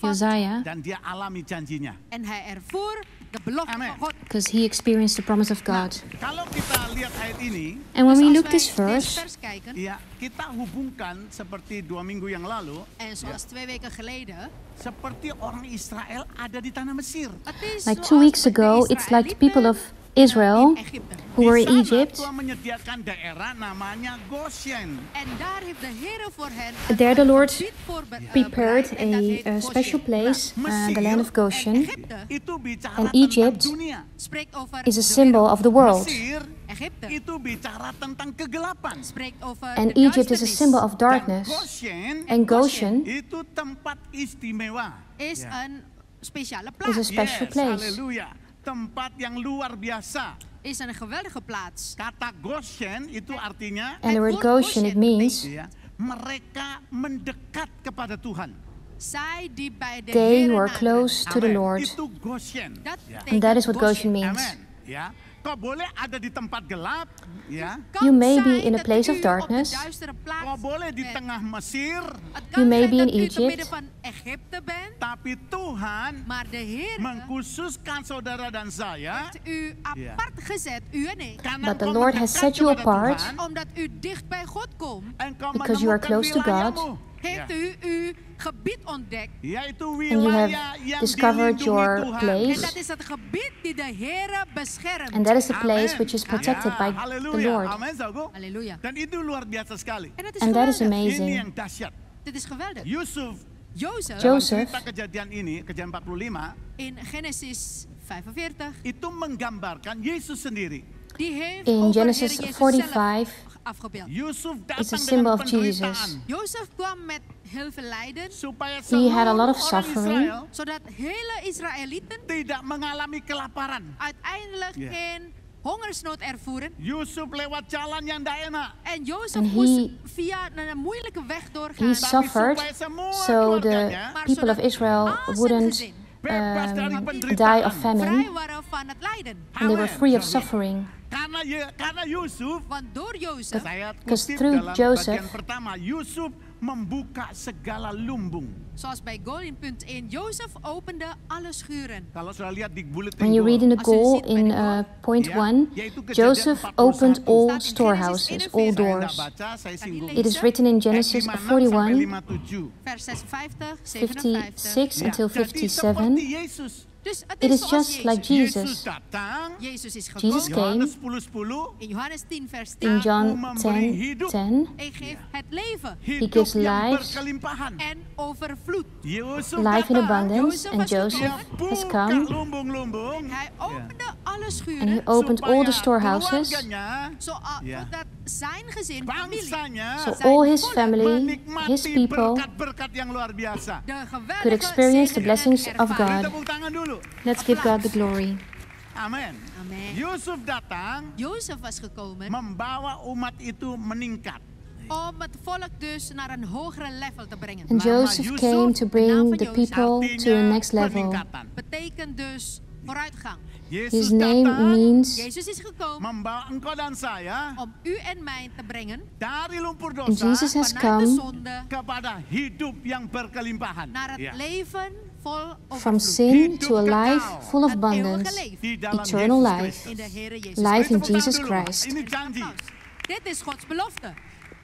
Josiah, dan dia alami janjinya. En hij ervoer de belofte Amen. van God. because he experienced the promise of God. Kalau kita lihat ayat ini, And when Dus we als look wij this deze verse, vers kijken, ya kita hubungkan seperti 2 minggu yang lalu, en zoals 2 weken geleden, seperti orang Israel ada di tanah Mesir. het is like zoals 2 weeks de ago, it's like the people of Israëlieten Israel in Egypte. who were in Di sana Egypt. Tuhan menyediakan daerah namanya Goshen. En daar heeft de Heer voor hen There the Lord gebied prepared en dat heet a special Goshen. place, Mesir the land of En Goshen, Egypte Itu bicara And tentang Egypt dunia. spreekt over is a de symbol wereld. of the world. Mesir Egypte itu bicara tentang kegelapan. spreekt over And de Egypt is a duisternis. symbol of Dan darkness. Goshen And Goshen itu tempat istimewa. Is Ya. een speciale is a plaats. special Yes, place. haleluya. Tempat yang luar biasa. Is een geweldige plaats. Kata Goshen itu artinya And the Het word woord Goshen, it Goshen means ya, mereka mendekat kepada Tuhan. Zij die bij de they Heer who are naderen. close to the Amen. Lord. Itu Goshen. Dat Ya. And that is betekent what Goshen means. Amen. Ya. Kau boleh ada di tempat gelap, ya. Kan You may be zijn in a dat place u of op de darkness. duistere plaats Kau boleh di bent. tengah Mesir, Het You kan may zijn be dat in u te Egypt. midden van Egypte bent, tapi Tuhan maar de Heer mengkhususkan saudara dan saya heeft u apart gezet, u en ik. karena But the kau Lord has mendekat set you kepada apart Tuhan, Omdat u dicht bij God komt, en kau because you are menemukan close to God. wilayahmu. heeft Ya. u uw gebied ontdekt. Yaitu And you have wilayah yang discovered dilindungi your Tuhan. En place. dat is het gebied die de Heer beschermt. And that is the place Amen. which is protected Ya, by the haleluya. Lord. Amen, saudaraku. Halleluja. Dan itu luar biasa sekali. En dat is And that is geweldig. amazing. Ini yang dahsyat. Dit is geweldig. Yusuf Jozef dalam Joseph. cerita kejadian ini, kejadian 45, in Genesis 45, itu menggambarkan Yesus sendiri. die heeft In over Genesis Heer Jezus 45, zelf afgebeeld. Yusuf It's a datang symbol dengan of penderitaan Jesus. Jozef kwam met heel veel lijden, supaya He had a lot of seluruh orang suffering. Israel zodat hele Israëlieten tidak mengalami kelaparan. uiteindelijk Ja. geen hongersnood ervoeren. Yusuf lewat jalan yang tidak enak. En Jozef And moest he- via een moeilijke weg he doorgaan. suffered supaya semua so the keluarganya Maar people of zodat Israel al zijn wouldn't gezin bebas dari die penderitaan. of famine, vrij waren van het lijden. and they were Amen. free of suffering. Karena Yusuf, Want door Jozef, saya Because kutip through dalam Joseph- bagian pertama, Yusuf membuka segala lumbung. zoals bij Goal in punt 1, Jozef opende alle schuren. Kalau sudah lihat di bulletin When you read in the Als je goal ziet bij in de goal, point Ja, 1, yaitu Kejadian Joseph 41. opened all Staat in storehouses, Genesis all 41. Saya tidak doors. baca, saya singgung. It is written in Genesis 41, 57. Vers 56, 56 57. until Jadi 57. seperti Yesus. Dus het It is is zoals just like Jezus. Jesus. datang, Jezus is Jesus gekomen. came Yohanes 10:10, In Johannes 10 vers 10. in John memberi 10, hidup. 10. En geeft het leven hidup gives yang life berkelimpahan. en overvloed. Yusuf Life in datang, abundance, and dia Joseph has buka come lumbung-lumbung Hij opende alle and he schuren opened all the supaya storehouses keluarganya, Ja. zodat zijn gezin, familie, bangsanya so all his family, menikmati his people, berkat-berkat yang luar biasa. de geweldige could experience the zegen blessings of ervaren. God. Tepuk tangan dulu. Let's give God the glory. Amin. Amen. Yusuf datang Jozef was gekomen membawa umat itu meningkat. om het volk dus naar een hogere level te brengen. And Nama Joseph Yusuf, came to bring the people to the next Artinya level. peningkatan. Betekent dus vooruitgang. Yesus His name datang means Jezus is gekomen membawa engkau dan saya om u en mij te brengen dari lumpur and Jesus dosa has vanuit de come zonde kepada hidup yang berkelimpahan. naar het Ya. leven vol from overvloed. sin to a life full of Het eeuwige abundance, leven Di dalam eternal Yesus life, Kristus. in de Heere Jezus. life in Tepuk tangan Jesus dulu. Christ. Ini janji. Dit is Gods belofte.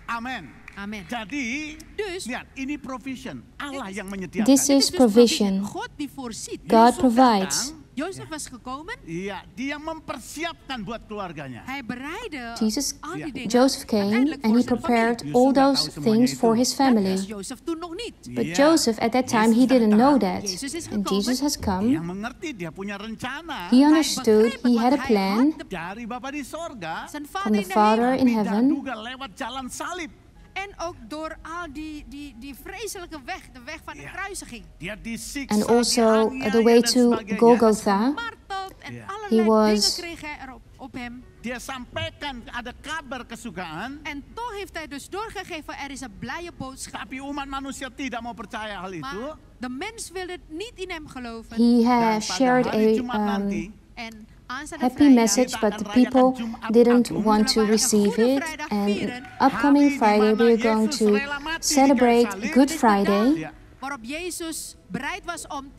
Amin. Amen. Jadi, Dus, lihat, ini provision. Allah yang menyediakan. This is provision. God die voorziet. God provides. Jozef was gekomen. Iya, dia mempersiapkan buat keluarganya. Hij bereidde Jesus, al die dingen Joseph came uiteindelijk and voor he zijn prepared familie. all those things for his Dat family. wist Jozef toen nog niet. But Iya. Joseph at that time he didn't know that. Jezus is And gekomen. Jesus has Dia come. mengerti, dia punya rencana He understood, he had a Hij plan had de- dari Bapa di sorga. zijn from vader the in de Father hemel. in Tidak heaven. juga lewat jalan salib. En ook door al die vreselijke weg, de weg van de Ja. kruisiging. Dia disiksa, And also dianiaya, the way dan to sebagainya. Golgotha. Marteld en Ja. allerlei He was- dingen kreeg hij erop op hem. Dia sampaikan ada kabar kesukaan, En toch heeft hij dus doorgegeven, er is een blije boodschap. tapi umat manusia tidak mau percaya hal itu. Maar de mens wil het niet in hem geloven. He Dan has pada shared hari a Jumat nanti, En aanstaande happy vrijdag message, but the people didn't want to receive it. And upcoming Friday we're going to celebrate Good Friday, ya, waarop Jezus bereid was om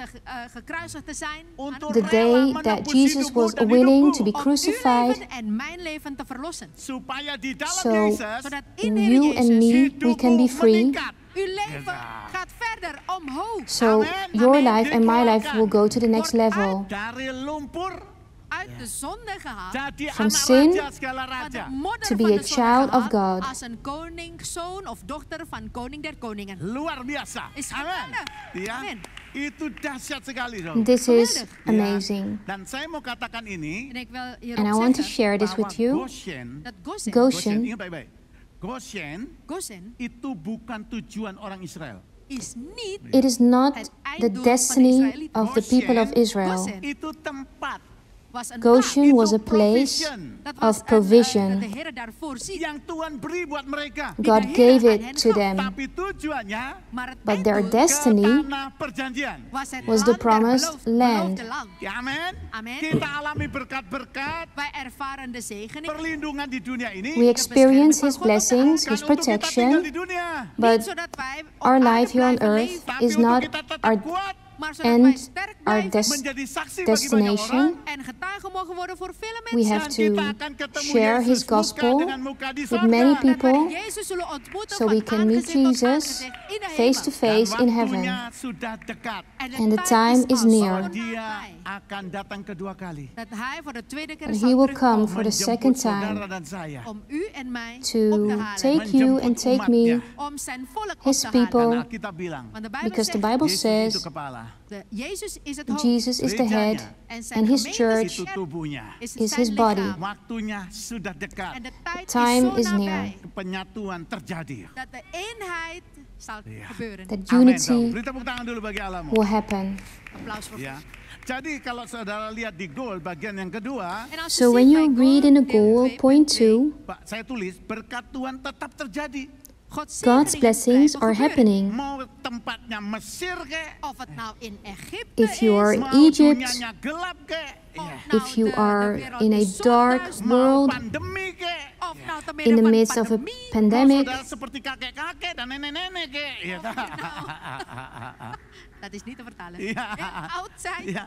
gekruisigd te zijn. aan het the kruis, day that Jesus was willing to be om uw crucified, leven en mijn leven te verlossen. supaya di dalam so Yesus Zodat in de Heer you and Jezus me, we can be free. meningkat. uw leven gaat verder omhoog. So your life and my life will go to the next level. Dari lumpur Uit de zonde gehaald. jadi From anak sin raja segala Van de raja. modder to be van a de zonde child of gehaald, God. als een koning, zoon of dochter van koning der koningen. Luar biasa. Is Amin. geweldig. Ya. Amin. Itu dahsyat sekali, Saudara. This is Geweldig. amazing. Dan saya mau katakan ini En ik wil hierop And I want to zeggen share this bahwa with you. Goshen, dat Goshen, Goshen ingat baik-baik. Goshen itu bukan tujuan orang Israel. is niet It is not het the einddoel van de destiny Israëlieten. of the people of Israel. Goshen Itu tempat was een Goshen plaats. was a itu place provision Dat was of provision. dat de Heer daarvoor ziet. yang Tuhan beri buat mereka. God gave it to them. Tapi tujuannya Maar het But their einddoel ke destiny tanah perjanjian. was het was the land der promised land. beloofde land. Ya, amin. Amen. Kita alami berkat-berkat, Wij ervaren de zegening. perlindungan di dunia ini. We experience His blessings, bukan His untuk kita tinggal protection, di dunia. Niet but zodat wij op our aarde life here on blijven earth leven, Tapi is untuk not kita tetap our kuat, maar zodat wij end, sterk our blijven menjadi saksi bagi banyak destination. orang. en getuigen mogen worden voor vele We mensen. have Dan kita to akan ketemu share Yesus His muka gospel dengan muka di with sorga. many Dat wij people, Jezus zullen ontmoeten so van we can meet aangezicht tot Jesus aangezicht in de face to hemel. face Dan in waktunya heaven. sudah dekat. And the time is al near. zo Dia nabij akan datang kedua kali. dat hij voor de tweede keer And zal He will terugkomen come for the second Menjemput saudara time dan saya. om u en mij op te to halen. take you and take me, Om zijn volk op His te people, halen. Dan Alkitab bilang, Want de Bijbel because the zegt, Bible Yesus itu says kepala, Jezus is het hoofd. Jesus is the head En zijn and His gemeente church itu tubuhnya. is is zijn His body. lichaam. Waktunya sudah dekat. En de tijd Time is is zo near. nabij Penyatuan terjadi. dat de eenheid zal Ja. gebeuren. that Amin. unity Beri tepuk tangan dulu bagi Allahmu. will happen. Applaus voor Ya. Jadi kalau saudara lihat di Gol bagian yang kedua, En als So ziet when you bij read in the deel goal, 2, point punt 2, 2, Pak, saya tulis berkat Tuhan tetap terjadi. Gods God's zegeningen blessings blijven are gebeuren. happening. Mau tempatnya Mesir ke, Of het nou in Egypte If you are is, in mau Egypt, dunianya gelap ke, of ya. nou if you de are wereld in a is dark zondags, Mau world, pandemi ke, of nou te in midden the van midst of a pandemie, mau pandemic, saudara seperti kakek-kakek dan nenek-nenek ke, ya. dat is niet te vertalen. Ja. Ja, oud zijn. Ya.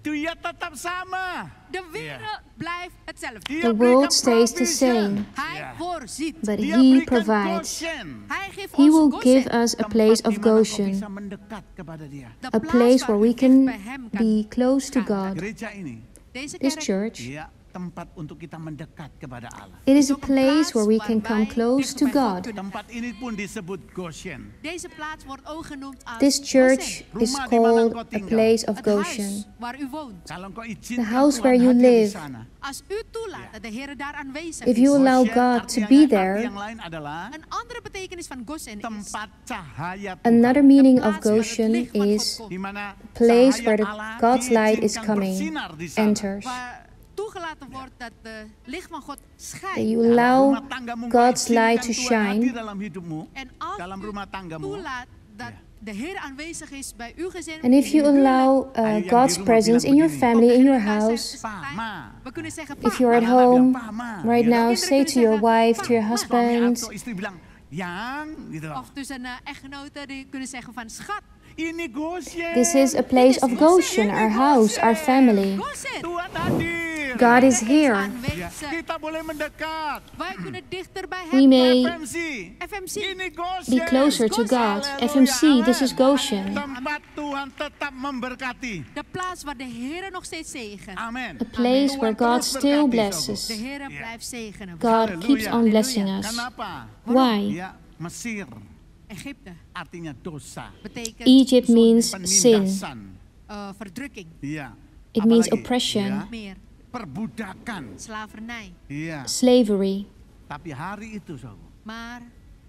Dia tetap sama. De wereld blijft hetzelfde. Dia the berikan world stays the provision. same, Hij Ja. voorziet. but Dia He berikan provides. Goshen. Hij geeft He ons will Goshen, give us a Tempat place of di mana kau Goshen, bisa mendekat kepada Dia. de a plaats place waar where u we dicht can bij hem kan be close to gaan. God. Gereja ini, Deze This kerk church, ya, tempat untuk kita mendekat kepada Allah. it is a ook een place plaats where we waar can wij come close dicht to bij God God. kunnen Tempat ini pun disebut Goshen. Deze plaats wordt ook genoemd als This church Goshen. is Rumah di mana called engkau a tinggal. place of Het huis Goshen. waar u woont. Kalau engkau izinkan The house Tuhan where you hadir di live. sana. Als u toelaat dat de Heer daar aanwezig If is. you allow Goshen, God arti to be arti there, yang lain adalah Een andere betekenis van Goshen is tempat cahaya Tuhan. another meaning of plaats waar het Goshen licht van God is komt. Di mana place cahaya where the Allah God's light is diizinkan coming, bersinar di sana. enters. Waar toegelaten wordt dat de licht van God That schijnt. you allow Rumah tanggamu engkau God's izinkan light to Tuhan hadir shine. dalam hidupmu, En als dalam u rumah tanggamu. toelaat dat de Heer aanwezig is bij uw gezin. And if in you uw huwelijk, allow Ayo yang di God's rumah presence bilang in your begini. family, in your Kinderen thuis house, zijn, Pa, ma. we kunnen zeggen, if pa. you're at Anak-anak bilang, home "Pa, ma." right Gitu. now, Kinderen say kunnen to your zeggen, wife, "Pa, to your ma." husband, Suami atau istri bilang, yang, gitu loh. Of tussen echtgenoten die kunnen zeggen van schat. Ini Goshen. this is a place of Goshen, our house, our family. Goshen. Tuhan hadir. God is here. Ya, kita boleh mendekat. Wij kunnen dichter bij We hem. may FMC. FMC. Ini Goshen. be closer to God. FMC, this is Goshen. Tempat Tuhan tetap memberkati. De plaats waar de Heer nog steeds zegent. Amin. A place where God still blesses. De Heer blijft zegenen. God keeps on blessing us. Kenapa? Why? Ya, Mesir Egypte artinya dosa. betekent Egypt means sin. Penindasan. verdrukking. Iya. It means Apalagi? oppression. Ya, Meer perbudakan. slavernij. Iya. Slavery. Tapi hari itu, saudara, Maar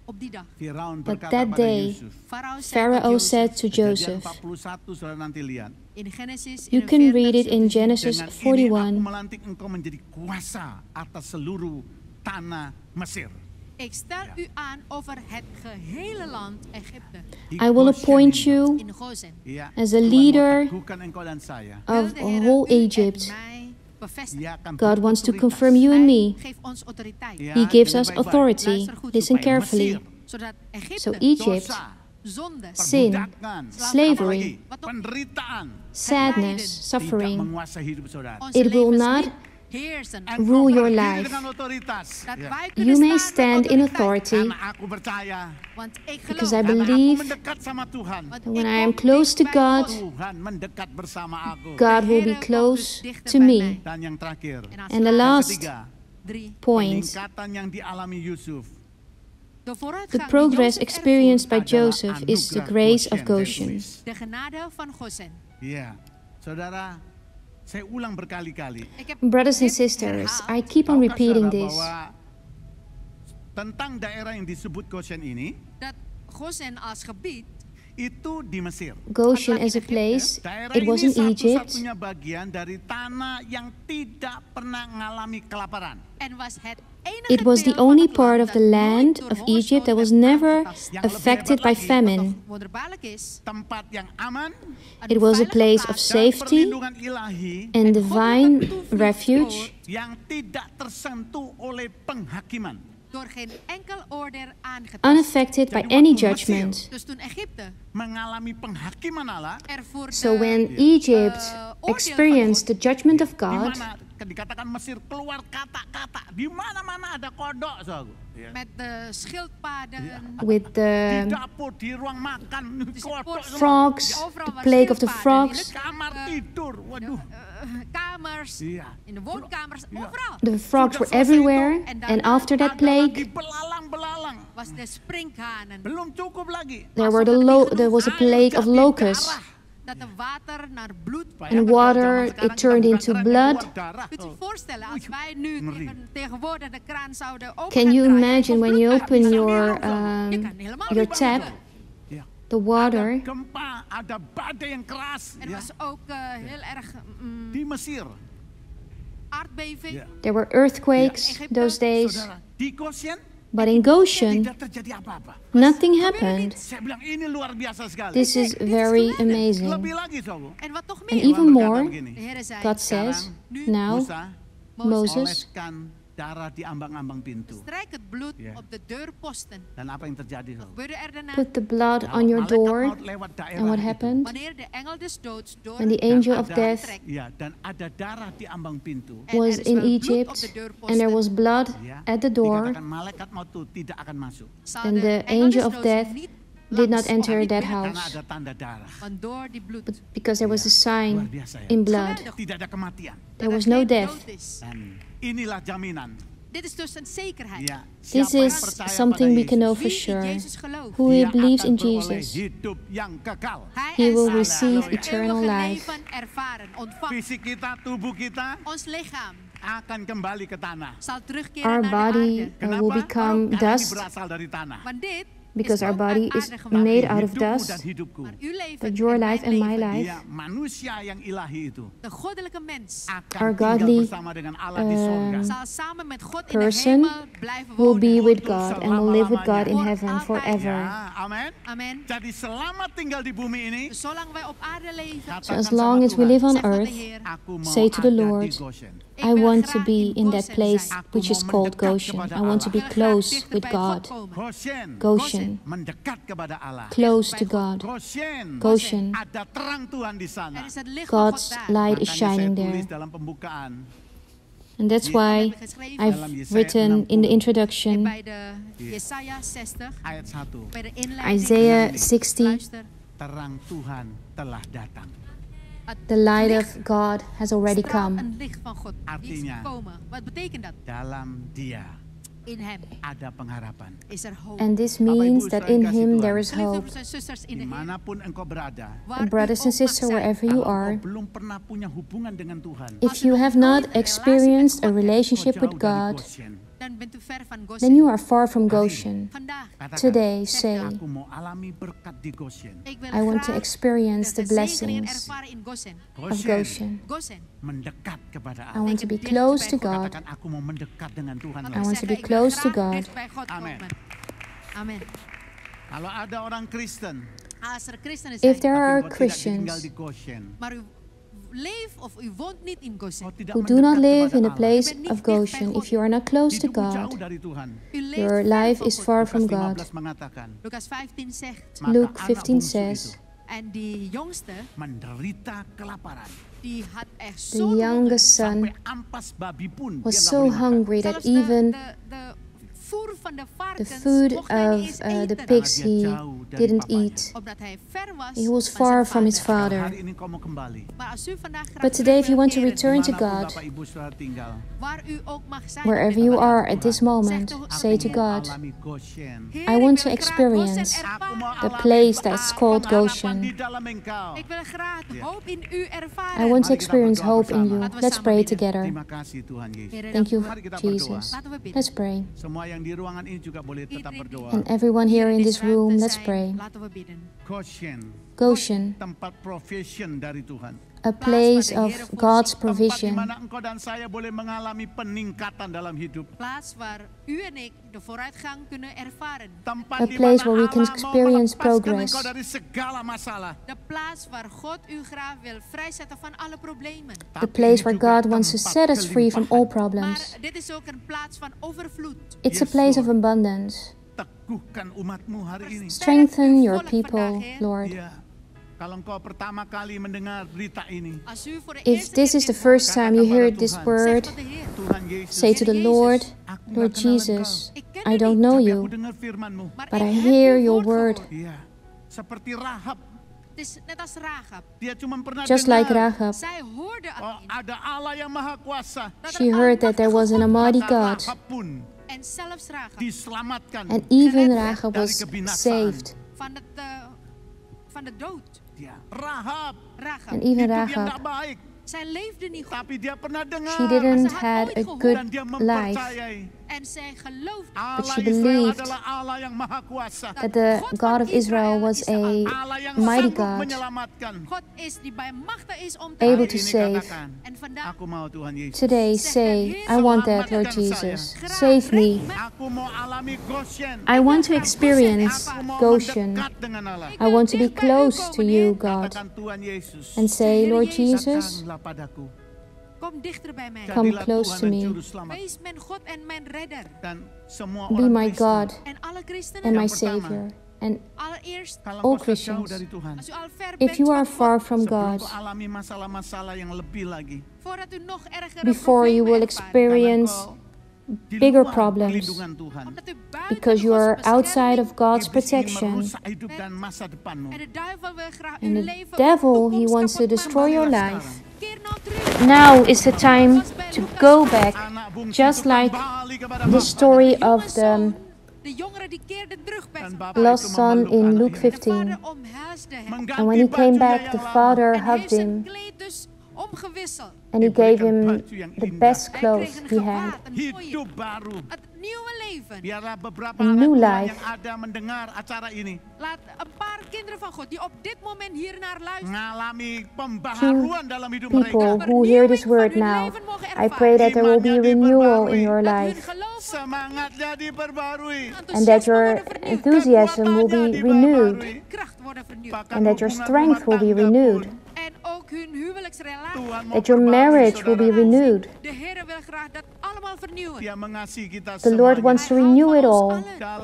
op die dag, Firaun But berkata that pada day, Yusuf. Pharaoh said to Kejadian Joseph, 41, saudara nanti lihat. in Genesis you can read it in Genesis Dengan ini aku 41. melantik engkau menjadi kuasa atas seluruh tanah Mesir. Ik stel u aan over het gehele land Egypte. Di I will Goshen appoint ini. you In Gozen. Iya, as a Tuhan leader meneguhkan engkau dan saya. of Wil de a Heer whole u en Egypt. mij bevestigen. Dia akan God wants to berotoritas. confirm you and me. Geef ons autoriteit. Ya, He gives dengan us baik-baik. authority. Listen Supaya carefully. Mesir, Zodat Egypte, So Egypt, dosa, zonde, sin, perbudakan, slavery, apalagi penderitaan sadness, tidak suffering, menguasai hidup saudara. onze it will levens not niet heersen. Engkau rule your berdiri life. dengan otoritas. Dat Ya. wij You kunnen may staan stand met in autoriteit. authority Karena aku percaya, Want ik because geloof. I karena aku believe mendekat sama Tuhan, Want that when ik I am kom close to dicht bij God, Tuhan mendekat bersama aku. God will be Heere komt close dus dichter to bij me. mij. Dan yang terakhir, En als And the laatste, last ketiga, 3. point, peningkatan yang dialami Yusuf De vooruitgang the die progress Jozef experienced by adalah Joseph is the anugerah grace of Goshen. Goshen. ervoer. De genade van Gozen. Iya, saudara, saya ulang berkali-kali. Ik heb Brothers and dit sisters, herhaald. I keep on Tahukah repeating saudara this. bahwa tentang daerah yang disebut Goshen ini Dat Gozen als gebied itu di Mesir. Goshen as a place, Daerah it was ini in Egypt. satu-satunya bagian dari tanah yang tidak pernah mengalami kelaparan. en was het enige It was the deel van only het part land of the dat land nooit door of hongersnood Egypt that was werd never aangetast. Yang lebih affected hebat by lagi, famine. Wonderbaarlijk is, Tempat yang aman een It was a veilige place of plaats dan safety perlindungan ilahi and divine refuge yang tidak tersentuh oleh penghakiman. door geen enkel oordeel aangetast. unaffected by any judgment. Dus toen Egypte Mengalami penghakiman Allah, ervoor So de when Egypt experienced the judgment of di God, mana dikatakan Mesir keluar kata-kata, di mana-mana ada kodok, saudara. Ya. met de schildpaden, with Di the dapur, di ruang makan, kodok semua. frogs, the plague of the frogs, Kamar tidur, waduh. kamers, Iya. in de woonkamers, overal the frogs were everywhere. And after that Ada lagi plague, belalang-belalang. was de sprinkhanen. Belum cukup lagi. there were there was a plague of locusts. Dat de water naar bloed. And water, it turned into blood. Kunt u zich voorstellen als wij nu tegenwoordig de kraan zouden open Can gaan you draaien, imagine of when bloed you uit open is? your Je kan helemaal your niet tap, buiten. the water? Gempa, ada badai yang keras. Er Ya. was ook heel erg Di Mesir. aardbeving. Ya. There were earthquakes those days. Saudara, di Goshen But in Goshen, tidak terjadi apa-apa. nothing happened. Saya bilang ini luar biasa sekali. This is very amazing. Lebih lagi, saudara. En wat toch And meer? even Tuhan berkata more, begini, De Heer zei, God says, nu now Musa, Moses oleskan darah di ambang-ambang pintu. strijk het bloed Ja. op de deurposten. Dan apa yang terjadi, saudara? Gebeurde er daarna? put the blood Nou, on your malaikat door. maut lewat daerah And what itu. happened? Wanneer de engel des doods door When the angel of ada- death Ya, dan ada darah di ambang pintu. en was er is in wel bloed op Egypt de deurposten, and there was blood Ya, at the door, dikatakan malaikat maut itu tidak akan masuk. zal then de the engel angel des of doods death niet did not langs, enter that Karena house ada tanda darah. want door die bloed. because there was a Luar sign biasa ya. in blood. Tidak ada kematian. There dat was er no geen death. dood is. Dan inilah jaminan. Dit is dus een zekerheid. Ya, This siapa yang is percaya something pada we can Yesus, know for Wie in sure. Jezus gelooft, Who dia believes akan in beroleh Jesus, hidup yang kekal. he will zal receive het eternal eeuwige life. leven ervaren, ontvangen. Fisik kita, tubuh kita Ons lichaam akan kembali ke tanah. zal terugkeren Our naar body de aarde. Kenapa? will become Karena ini dust berasal dari tanah. Want dit because is our ook body uit is aarde gemaakt. made out of Hidupmu dan dust. hidupku. Maar uw leven But your en life mijn and my leven, life, Dia manusia yang ilahi itu de goddelijke mens, akan Our tinggal godly, bersama dengan Allah di sorga. zal samen met God in de person hemel blijven will be wonen. with God and will live with God in heaven forever. Ya, amin. Amen. Jadi selama tinggal di bumi ini, Dus zolang wij op aarde leven, So katakan as long sama as we Tuhan, live on zeg van de earth, Heer, aku mau say to the ada Lord, di Goshen. ik I wil want to graag be in that Goshen place zijn. Aku which is mau called mendekat Goshen. kepada I want to Ik be wil graag close dichter with bij God. God komen. Goshen, Goshen, mendekat kepada Allah. close to God. Goshen, Goshen, ada terang Tuhan di sana. Er is het licht van God God's daar. light is Makanya saya shining tulis there. dalam pembukaan, And that's why I've written in the introduction bij de Jesaja 60, ayat 1. bij de inleiding. Isaiah 60, Luister, Terang Tuhan telah datang. the light of God has already straal come. een licht van God. Die is Artinya, gekomen. Wat betekent dat? Dalam Dia In hem ada pengharapan. is er hoop. And this means that in Him there is Geliefde hope. broers en zusters in de Heer, Dimanapun engkau berada, waar And u brothers ook and mag sisters, zijn, wherever you kalau are, engkau belum pernah punya hubungan dengan Tuhan, if you have not experienced a relationship with God, dan bent u ver van Goshen. then you are far from Goshen. Vandaag, katakan, Today, say, aku mau alami berkat di Goshen. ik wil I want to graag experience the de zegeningen blessings ervaren in Goshen. of Goshen. Goshen. Mendekat kepada I Allah. want to be close to God. Katakan, aku mau mendekat dengan Tuhan. Laten I we want to zeggen, be ik wil close to graag God. dicht bij God Amen. komen. Amen. Kalau ada orang Kristen, Als er christenen If zijn, there tapi are engkau tidak tinggal Christians di Goshen, maar u leeft of u woont niet in Goshen. engkau tidak who do not mendekat live kepada in a Allah. place of Goshen, if you are not close to Hidupmu jauh God, dari Tuhan. U leeft your ver life van is God. far Lukas from 15 God. mengatakan, Lucas 15 zegt, maka Luke anak 15 bungsu says, itu en die jongste, menderita kelaparan. die had echt the zo'n youngest Sampai son ampas babi pun was dia nggak so boleh makan. hungry that Zelfs even de voer van de the varkens food mocht hij niet of eens the eten, pigs he didn't eat. omdat hij ver was He was van far zijn from his vader. father. Hari ini kau mau kembali. Maar als u vandaag graag But today, if you want to terug wil return to keren, Dimanapun God, Bapak Ibu Saudara tinggal, waar u ook mag zijn, wherever you are at this moment, say to aku mau God, alami Goshen. Heer, I ik want wil to graag experience Goshen Aku mau ervaren. the alami place that's called pengharapan Goshen. di dalam engkau. Ik wil graag Ja. hoop in u ervaren. I want to Mari kita experience berdoa hope in bersama. you. Laten we Let's samen pray bidden. together. Terima kasih Tuhan Yesus. Heer, Thank you, Mari kita berdoa. Jesus. Laten we bidden. Let's pray. Semua yang di ruangan ini juga boleh tetap berdoa. And everyone here in this ruimte room, let's zijn, pray. Laten we bidden. Goshen, Goshen, tempat provision dari Tuhan. a place of God's Tempat di provision, mana engkau dan saya boleh mengalami peningkatan dalam hidup. Plaats waar u en ik de vooruitgang kunnen ervaren. Tempat A di place mana where we can Allah mau experience melepaskan progress. engkau dari segala masalah. De plaats waar God u graag wil vrijzetten van alle problemen. the place where God wants to set us free from all Maar problems. dit is ook een plaats van overvloed. It's a place of abundance. Teguhkan umatmu hari ini. Strengthen your people, Lord. Ya. Kalau engkau pertama kali mendengar berita ini, Als u voor de If eerste this keer is the dit first hoort, time you hear this zeg word, tot de Heer. Tuhan Yesus, say to the Lord, aku Lord nggak kenal Jesus, Ik ken I u don't niet, know engkau. Tapi aku you, dengar firman-Mu. maar but ik I heb hear uw your woord word. gehoord. Iya, seperti Rahab. Het is net als Rahab. Dia cuma pernah Just dengar, like Rahab, Zij hoorde oh, alleen ada Allah yang maha kuasa. dat she er heard that there was an Almighty Maka God, Rahab pun en zelfs Rahab diselamatkan and even gered Rahab dari was kebinasaan. saved, van de dood. Ya, Rahab Rahab. and even itu dia Rahab, nggak baik, Zij leefde niet goed tapi dia pernah dengar she didn't Ze had had ooit a gehoord good dan dia life, mempercayai en zij geloofde Allah she Israel believed adalah Allah yang maha kuasa. that the God of Israel was a Allah yang mighty sanggup God, menyelamatkan. God is die bij machtig is om te able Hari to ini save. katakan, En vandaag aku mau Tuhan Yesus. Today say, I want that, Lord Jesus. Save me. Aku mau alami Goshen. I want to experience Aku mau Goshen. mendekat dengan Allah. I want to be close to you, God. Katakan Tuhan Yesus. And say, Lord Jesus, Datanglah padaku. kom dichter bij mij. Come Jadilah close Tuhan to dan me. Juru Selamat. Wees mijn God en mijn redder. Dan semua be orang my Kristen, God En alle christenen, and my Yang pertama, Savior. And allereerst, kalau all engkau sudah jauh Christians, dari Tuhan, als u al ver if bent you are van far God, from sebelum God, kau alami masalah-masalah yang lebih lagi, voordat u nog ergere before you will problemen ervaart, experience karena engkau di bigger luar problems, perlindungan Tuhan, omdat u buiten because you Gods are outside bescherming of God's iblis ingin protection, merusak hidup dan masa depanmu. en de duivel wil graag and uw the leven devil, of he toekomst wants to kapot destroy your maken. life. Keer nou terug. Now is the time to go back, Anak bungsu just itu like kembali kepada the Bapa. story De jonge of the zoon, de jongere die keerde terug bij Dan zijn Bapa vader. lost itu son memeluk in anaknya. Luke De 15. vader omhelsde hem Mengganti And when he came bajunya back, yang the lama. father en hugged heeft zijn him, kleed dus omgewisseld. and he gave Diberikan him baju yang the indah. best Hij clothes kreeg een he had. gewaad, een mooie, Hidup baru. het nieuwe leven. Biarlah beberapa A anak new Tuhan life. yang ada mendengar acara ini Laat een paar kinderen van God die op dit moment hier naar luisteren, mengalami pembaharuan dalam hidup People mereka. who hear this word now, I pray that there will be renewal in your dat hun life, geloof Semangatnya diperbarui. and that your enthusiasm will be renewed, kracht worden vernieuwd. Bahkan and that your hubungan strength rumah will be tangga renewed, pun En ook ook hun huwelijksrelatie. Tuhan mau that your perbarui marriage will be saudara. renewed. De Heer wil graag dat allemaal vernieuwen. Dia mengasihi kita The Lord semuanya. wants to renew it all.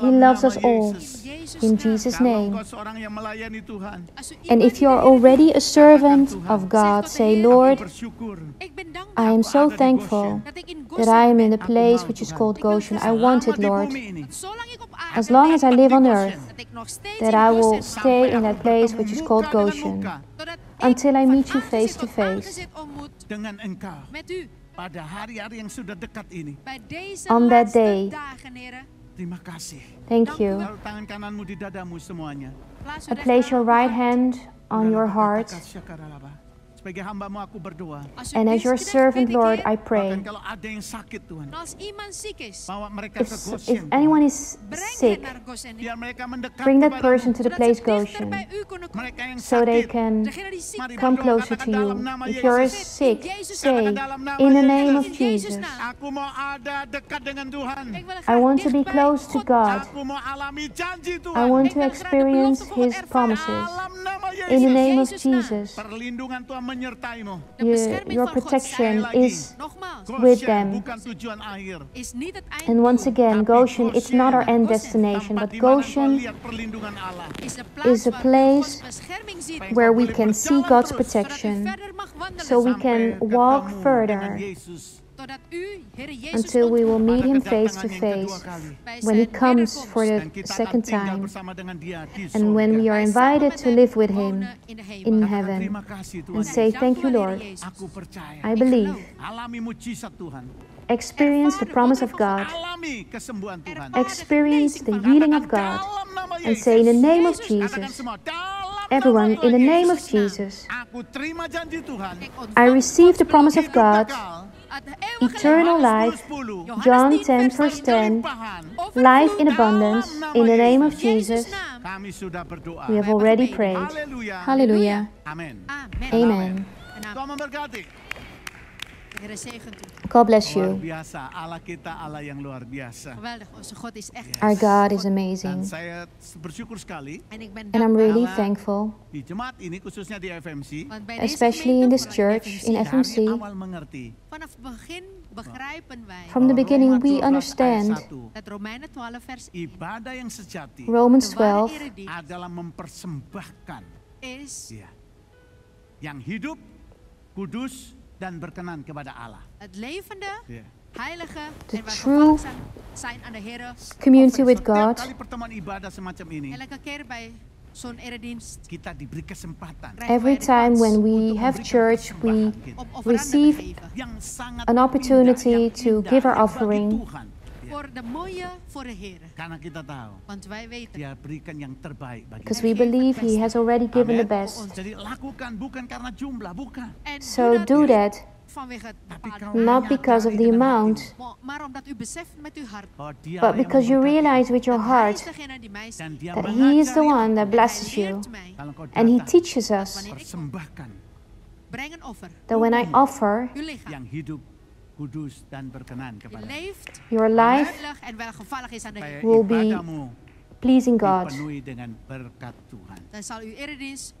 He loves us all. Jezus In naam. Jesus' Kalau name. engkau seorang yang melayani Tuhan, Als u And iemand if you're die de Heer already a servant of God, say, Lord, bersyukur ik ben dankbaar I am so ada di thankful dat ik in that I am in the ben. place which is called Goshen. I want it, selama di Lord. bumi ini. Zolang ik op aarde As long as I live on earth, dat ik nog steeds that in I will Goshen stay in that place bertemu which is muka called dengan Goshen muka zodat until I ik meet van you face to aangezicht tot face. aangezicht ontmoet dengan engkau met u. pada hari-hari yang sudah dekat ini. Bij deze On that laatste day. dagen, heren. Terima kasih. Thank you. Taruh tangan kananmu di dadamu semuanya. Plaats I uw place your rechterhand right hand on your heart. Sebagai hambamu aku berdoa. Als u And as your diskret servant, bid ik, Lord, Heer, I pray. Bahkan kalau ada yang sakit Tuhan, en als iemand ziek is, bawa mereka ke If Goshen. anyone is breng hen sick, naar Goshen. Biar mereka mendekat bring that kepadamu. person to the Zodat place ze dichter Goshen bij u kunnen komen. Mereka yang so they sakit. can Degene die ziek Mari come berdoa, closer katakan to you. dalam nama If you're Yesus. sick, say, in the name of Jesus, Aku mau ada dekat dengan Tuhan. Ik wil I graag want to be dicht bij close to God. God. Aku mau alami janji I Tuhan. want Ik to wil graag de experience belofte van God His ervaren. promises. Dalam nama In the Yesus. name of Jezus' naam. Jesus, Perlindungan Tuhan menyertaimu. De bescherming your van God protection zij lagi. is nogmaals with Goshen them. bukan tujuan akhir. is niet het And once einddoel. again, Goshen, it's not our end destination, Tempat but di mana engkau Goshen, lihat perlindungan Allah. Is de is plaats a waar u place Gods bescherming ziet. where we can see God's Zodat u protection, verder mag wandelen. so we Sampai can walk ketemu further dengan Yesus Totdat u, Heer Jezus, until we will meet pada Him face kedatangan to yang kedua face kali. bij when He zijn comes wederkomst. for Dan the kita akan second tinggal time, bersama dengan Dia di and when we surga. are Wij samen invited met to hem live with Him wonen in de hemel. in Katakan heaven, terima kasih Tuhan. and say, Thank you, Lord. Aku percaya. I believe. Alami mujizat Tuhan. Experience the promise of God. Alami kesembuhan Tuhan. Experience the healing of God. Dalam nama And Yesus. say, in the name of Katakan Jesus, semua, dalam everyone, nama in the name of Yesus. Jesus, Aku terima janji Tuhan. Ik I ontvang receive the promise of Hidup God, kekal. het eeuwige eternal leven. life, 10:10. Johannes John 10, 10, vers verse 10. 10, Limpahan. life in abundance, in the name of Jesus. Jezus' naam. Kami sudah berdoa. We have already prayed. Haleluya. Hallelujah. Amin. Amen. Amen. En Tuhan memberkati. de Heer zegent u. God bless Luar you. biasa. Allah kita Allah yang luar biasa. Geweldig, onze God is echt. Our God is Dan amazing. saya bersyukur sekali En ik ben And I'm really dankbaar. thankful, di jemaat ini khususnya di FMC Want bij deze especially in this gemeente, church, in dari FMC, awal mengerti vanaf het begin begrijpen wij from the beginning Roma 12 we ayat understand 1, dat Romeinen 12 vers 1 ibadah yang sejati Romans de ware 12 eredienst adalah mempersembahkan is ya, yang hidup, kudus dan berkenan kepada Allah. het levende, Ya. heilige The en waar true gevallen zijn aan de Heer. community with Setiap God. kali pertemuan ibadah semacam ini, Elke keer bij zo'n eredienst kita diberi kesempatan krijgen Every wij de time kans when we untuk have memberikan church, we persembahan kita om offerande te receive geven. yang sangat an opportunity indah, yang to indah give our bagi offering. Tuhan. Ya. Voor de mooie voor de Heer. Karena kita tahu Want wij weten, Dia berikan yang terbaik bagi because kita. we believe He has already given the Amen. best. Jadi lakukan bukan karena jumlah, bukan. en So doe do dat that, vanwege het bepaalde kau naam, not because of the amount, maar omdat u beseft met uw hart Oh, Dia but because you realize with your dat Hij heart is degene die mij dan ziet. Dia that He is the mengajari one that blesses Hij you, leert mij, kalau kau and He datang, teaches us wanneer ik kom, persembahkan breng een offer. that when I offer Uw lichaam, yang hidup, kudus dan berkenan die kepada leeft, your life, heilig en welgevallig is aan de supaya Heer. will be ibadahmu pleasing God. dipenuhi dengan berkat Tuhan. Dan zal uw eredienst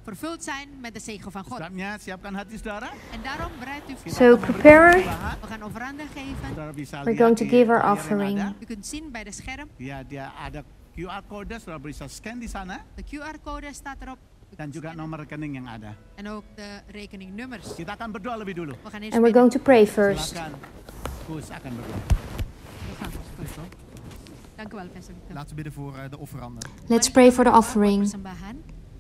vervuld zijn met de zegen van God. Sebabnya siapkan hati saudara. En daarom bereidt u voor. So prepare, We gaan offeranden geven. Saudara bisa we're lihat going to di give our layar yang offering. ada. U kunt zien bij de scherm, Ya, dia ada QR code, saudara bisa scan di sana de QR-code staat erop. U dan kunt juga scannen. nomor rekening yang ada. En ook de rekeningnummers. Kita akan berdoa lebih dulu. We gaan eerst and we're bidden. going to pray first. Silakan Gus akan berdoa. Dank u wel, Pastor Victor. Laten we bidden voor de offeranden. Let's pray for the offering. Persembahan.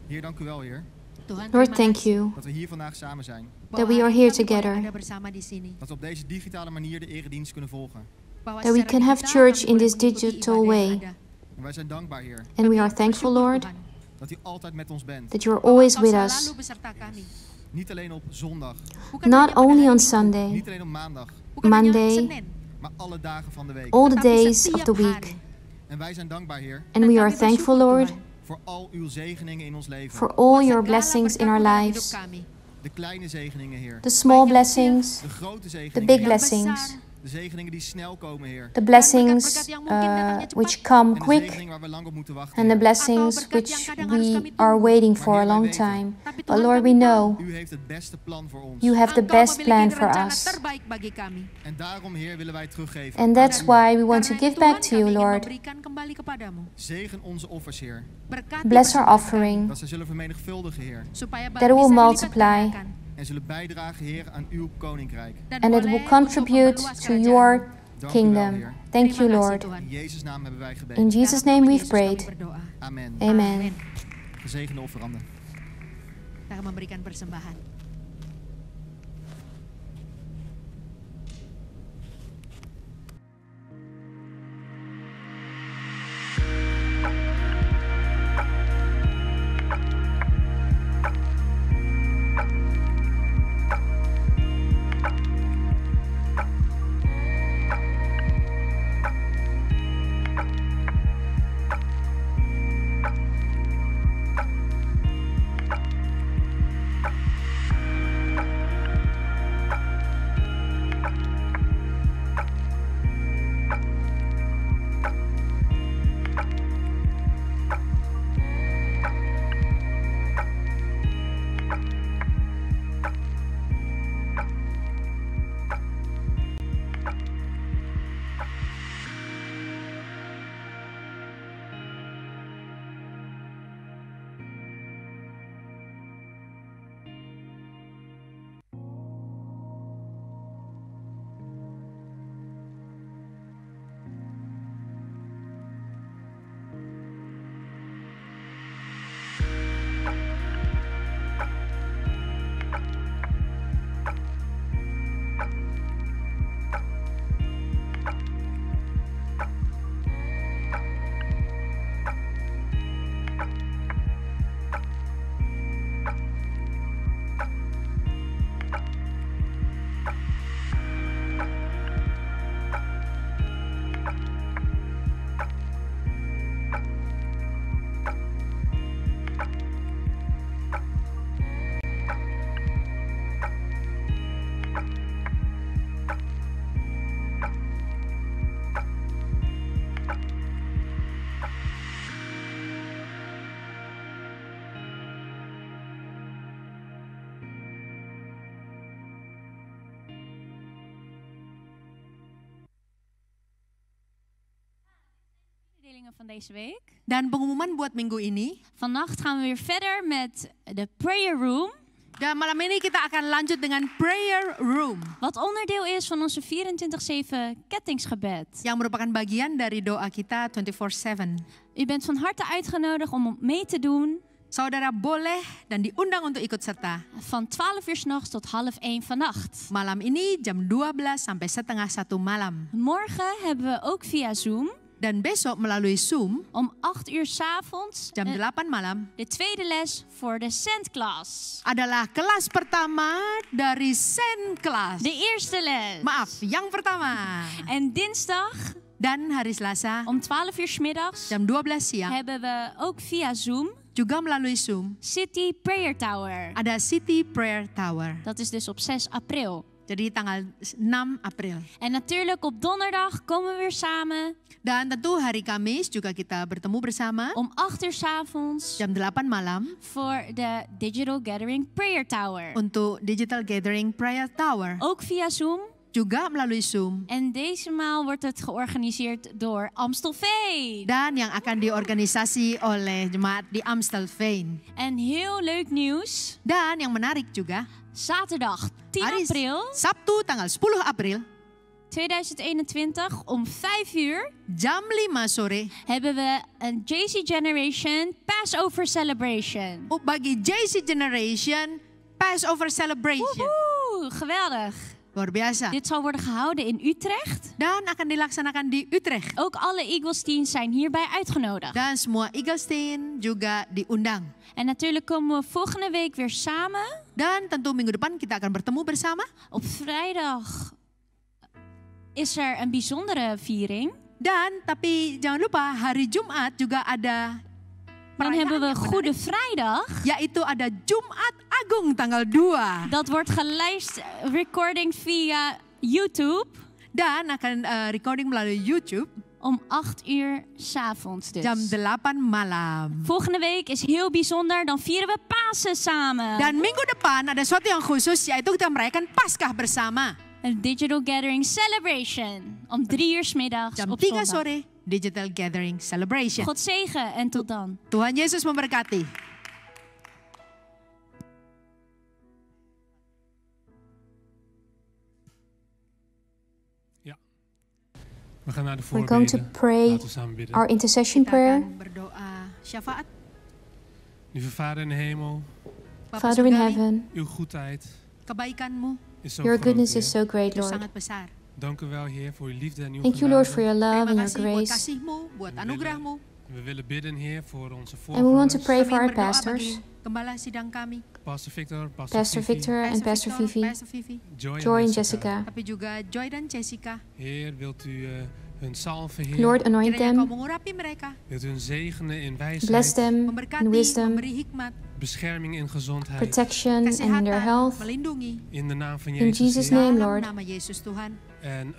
Heer, dank u wel, Heer, Tuhan, Lord, terima thank kasih you dat we hier vandaag samen zijn. that we are here bahwa kami together, ada bersama di sini. Dat we op deze digitale manier de eredienst kunnen volgen. Bahwa that we secara can have digital church kami in boleh this mengikuti digital ibadah yang way. ada. En wij zijn dankbaar, Heer, And we are Kami thankful, bersyukur, Lord, Tuhan, dat u altijd met ons bent. that you're bahwa always Engkau with selalu us, beserta kami. Niet alleen op zondag, Bukan not hanya pada only hari on Minggu, Sunday, niet alleen op maandag, bukan hanya Monday, Senin, maar alle dagen van de week. all the tetapi days of setiap the week. hari. En wij zijn dankbaar, Heer, And we are kami thankful, bersyukur, Lord, Tuhan, voor al uw zegeningen in ons leven. for all voor your segala blessings in our berkat-Mu dalam hidup lives, kami. De kleine zegeningen, Heer. the small blessings, De grote the zegeningen, big Heer. Yang blessings, besar De zegeningen die snel komen, Heer. The blessings which come En de quick, zegeningen waar we lang op moeten wachten. and the Heer. blessings which we are waiting for a long time. But Lord, we know U heeft het beste plan voor ons. you have the Engkau best memiliki plan for rencana us. terbaik bagi kami. En daarom, Heer, willen wij teruggeven. And that's why we want to Karena give itu, back Tuhan, to you, kami ingin Lord. memberikan kembali kepadamu. Zegen onze offers, Heer. Berkati Bless our persembahan offering, Dat ze zullen vermenigvuldigen, Heer. kami, supaya that it will bisa dilipat multiply, gandakan. En zullen bijdragen, Heer, aan uw koninkrijk. Dan and it boleh will untuk contribute memperluas to kerajaan-Mu. your Dank u wel, kingdom. Heer. Thank you, Terima kasih, Lord. Tuhan. In Jezus' naam hebben wij In gebeden. Jesus' Dalam name nama we've Yesus kami prayed. berdoa. Amen. Amen. Gezegende offeranden. Kita akan memberikan persembahan. Mededelingen van deze week. Dan pengumuman buat minggu ini. Vannacht gaan we weer verder met de prayer room. Dan malam ini kita akan lanjut dengan prayer room. Wat onderdeel is van onze 24/7 kettingsgebed. Yang merupakan bagian dari doa kita 24/7. U bent van harte uitgenodigd om mee te doen. Saudara boleh dan diundang untuk ikut serta. Van 12 uur 's nachts tot 12:30 vannacht. Malam ini jam 12 sampai setengah 1 malam. Morgen hebben we ook via Zoom Dan besok melalui Zoom om 8 uur 's avonds jam 8 malam de tweede les voor de Centklas. adalah kelas pertama dari Sen kelas. De eerste les. Maaf, yang pertama. En dinsdag Dan hari Selasa om 12 uur 's middags jam 12 siang hebben we ook via Zoom juga melalui Zoom City Prayer Tower. ada City Prayer Tower. Dat is dus op 6 april. Jadi tanggal 6 April. En natuurlijk op donderdag komen we weer samen Dan tentu hari Kamis juga kita bertemu bersama om 8 uur 's avonds jam 8 malam voor de Digital Gathering Prayer Tower. untuk Digital Gathering Prayer Tower. Ook via Zoom. Juga melalui Zoom. En deze maal wordt het georganiseerd door Amstelveen. Dan yang akan diorganisasi oleh jemaat di Amstelveen. En heel leuk nieuws. Dan yang menarik juga, Zaterdag 10 hari april Sabtu tanggal 10 April 2021 om 5 uur jam 5 sore hebben we een JC Generation Passover Celebration. bagi JC Generation Passover Celebration. Woehoe, geweldig. Luar biasa. Dit zal worden gehouden in Utrecht. Dan akan dilaksanakan di Utrecht. Ook alle Eagles teams zijn hierbij uitgenodigd. Dan semua Eagles team juga diundang. En natuurlijk komen we volgende week weer samen. Dan tentu minggu depan kita akan bertemu bersama. Op vrijdag is er een bijzondere viering. Dan tapi jangan lupa hari Jumat juga ada Dan perayaan hebben we yang Goede menarik, Vrijdag. yaitu ada Jumat Agung tanggal 2. Dat wordt recording via YouTube. Dan akan recording melalui YouTube om 8 uur 's avonds dus. jam 8 malam. Volgende week is heel bijzonder, dan vieren we Pasen samen. Dan minggu depan ada sesuatu yang khusus, yaitu kita merayakan Paskah bersama. Een digital gathering celebration om 3 uur 's middags Jam op 3 zondag. sore, Digital Gathering Celebration. God zegen en tot dan. Tuhan Yesus memberkati. We gaan naar de We're going to voorbeden. pray Laten we samen bidden. our intercession Kita prayer. akan berdoa syafaat. Lieve Vader in de hemel, Bapa Father in surgawi, heaven, uw goedheid kebaikanmu is zo your groot, goodness Heer. is so great, itu Lord. sangat besar. Dank u wel, Heer, voor uw liefde en uw Thank you, Lord, for genade. your love Terima and your kasih buat grace. kasih-Mu, buat anugerah-Mu. We willen bidden, Heer, voor onze And we want to voorgangers. pray for Kami our berdoa pastors, bagi gembala sidang kami, Pastor Victor, Pastor Pastor Vivi, Victor and Pastor Victor, Vivi, Pastor Vivi, Joy and Jessica. tapi juga Joy dan Jessica. Heer, wilt u hun salven, Heer? Lord, anoint Kiranya Kau them, mengurapi mereka, Wilt u hun zegenen in bless wijsheid, them memberkati, in wisdom, memberi hikmat, bescherming in gezondheid? protection, and in kesehatan, their health. melindungi. In de naam van In Jezus, Jesus' Heer. name, Dalam Lord. nama Yesus Tuhan. En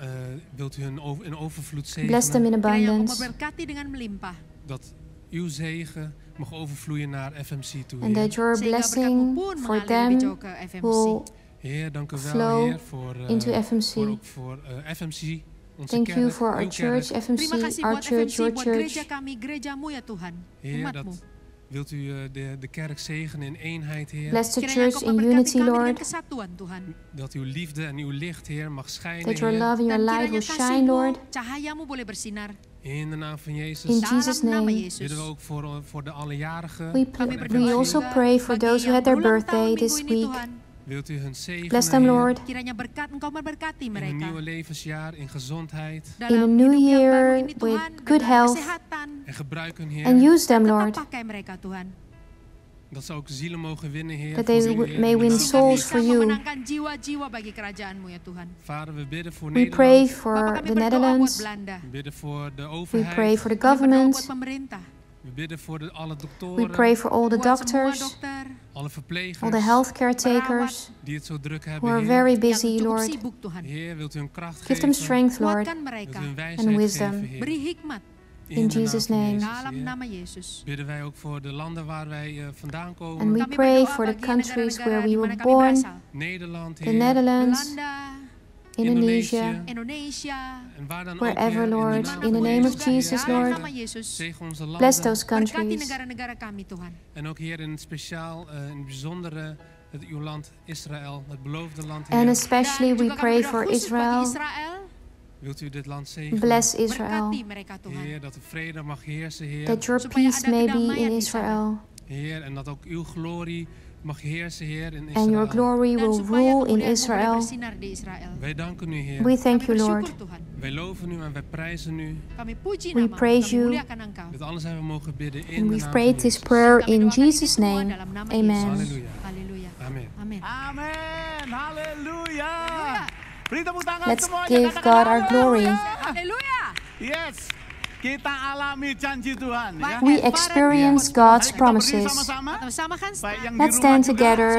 wilt u hun in overvloed Bless them zegenen? in Kiranya Kau abundance, memberkati dengan melimpah. Dat uw zegen mag overvloeien naar FMC toe, and Heer. that your Sehingga blessing berkat-Mu pun for mengalir lebih jauh them ke FMC. will Heer, dank u wel, flow Heer, voor, into voor, FMC. ook voor FMC, onze Thank kerk, you for our uw church, kerk. Terima FMC, kasih our buat church, FMC, your buat church. gereja kami, gerejamu ya Tuhan, Heer, umatmu. dat wilt u de kerk zegenen in eenheid, Heer. Bless the Kiranya church Kau in memberkati unity, kami dengan Lord. kesatuan Tuhan. Dat uw liefde en uw licht, Heer, mag schijnen, That your Heer. love and your Dan light kiranya will shine, Lord. kasih-Mu, cahayamu boleh bersinar. In de naam van Jezus In Dalam Jesus' nama name. Yesus. bidden we ook voor de allejarigen. Kami berdoa We also juga pray for bagi those who yang had their berulang birthday tahun this minggu ini, week. Tuhan. Wilt u hun zegenen, Bless them, Heer, Lord. Kiranya berkat Engkau memberkati in een mereka. nieuwe levensjaar, in gezondheid. In a Dalam new hidup yang year baru ini, with Tuhan, good dengan health. kesehatan. En gebruik hun, Heer, And use them, Tetap Lord, pakai mereka Tuhan. dat ze ook zielen mogen winnen, Heer. that voor they u, Heer, may in de win naam van souls Jezus. for Bisa you. memenangkan jiwa-jiwa bagi kerajaanmu ya Tuhan. Vader, we bidden voor We pray Nederland. Bapak for kami the berdoa buat Netherlands. Belanda. We bidden voor de We pray overheid. for the Kami berdoa buat government. pemerintah. We bidden voor alle We doktoren, pray for all the Buat semua doctors, dokter alle all verplegers the healthcare takers die het zo druk who hebben, are Heer. very yang busy, cukup Lord. sibuk Tuhan. Heer, wilt u hun kracht Give them geven? strength, Lord, Kuatkan Wilt mereka. u hun wijsheid wisdom. geven, Heer? Beri hikmat In de naam Jesus' van name. Jezus, dalam Heer. nama Yesus. Bidden wij ook voor de landen waar wij vandaan komen. And we Kami pray berdoa for the bagi countries negara-negara where we di were mana kami born, berasal. Nederland, the Heer. Netherlands, Belanda, Indonesia, Indonesia, En waar dan ook, wherever, Heer, Lord, naam in the van name of Jezus, Heer. Jesus, dalam Lord. nama Yesus. Zegen onze landen. Bless those Berkati countries. negara-negara kami Tuhan. En ook, Heer, in het speciaal, in het bijzondere, uw land Israël, het beloofde land, And Heer. especially Dan we juga kami pray berdoa for khusus bagi Israel. Israel. Wilt u dit land zegenen? Bless Israel, Berkati mereka Tuhan. Heer, dat de vrede mag heersen, Heer. that your Supaya peace ada may be kedamaian in di sana. Israel, Heer, en dat ook uw glorie mag heersen, Heer, in and your Israël. glory Dan will supaya rule in kemuliaan-Mu boleh Israel. bersinar di Israel. Wij danken u, Heer. We thank Kami you, bersyukur Lord. Tuhan. Wij loven u en wij prijzen u. Kami puji We namamu, praise kami you. muliakan Engkau. Dit alles hebben we mogen bidden in And de we've naam prayed van this Jezus. prayer Kami in doakan ini Jesus' semua name. dalam nama Amen. Yesus. Halleluja. Haleluya. Amen. Amin. Amin. Haleluya. Beri tepuk tangan Let's semuanya. give Katakan God our glory. Haleluya. Yes. Kita alami janji Tuhan ya. We experience God's Mari kita berdiri promises. sama-sama. Sama kan? Baik yang di Let's rumah stand juga, together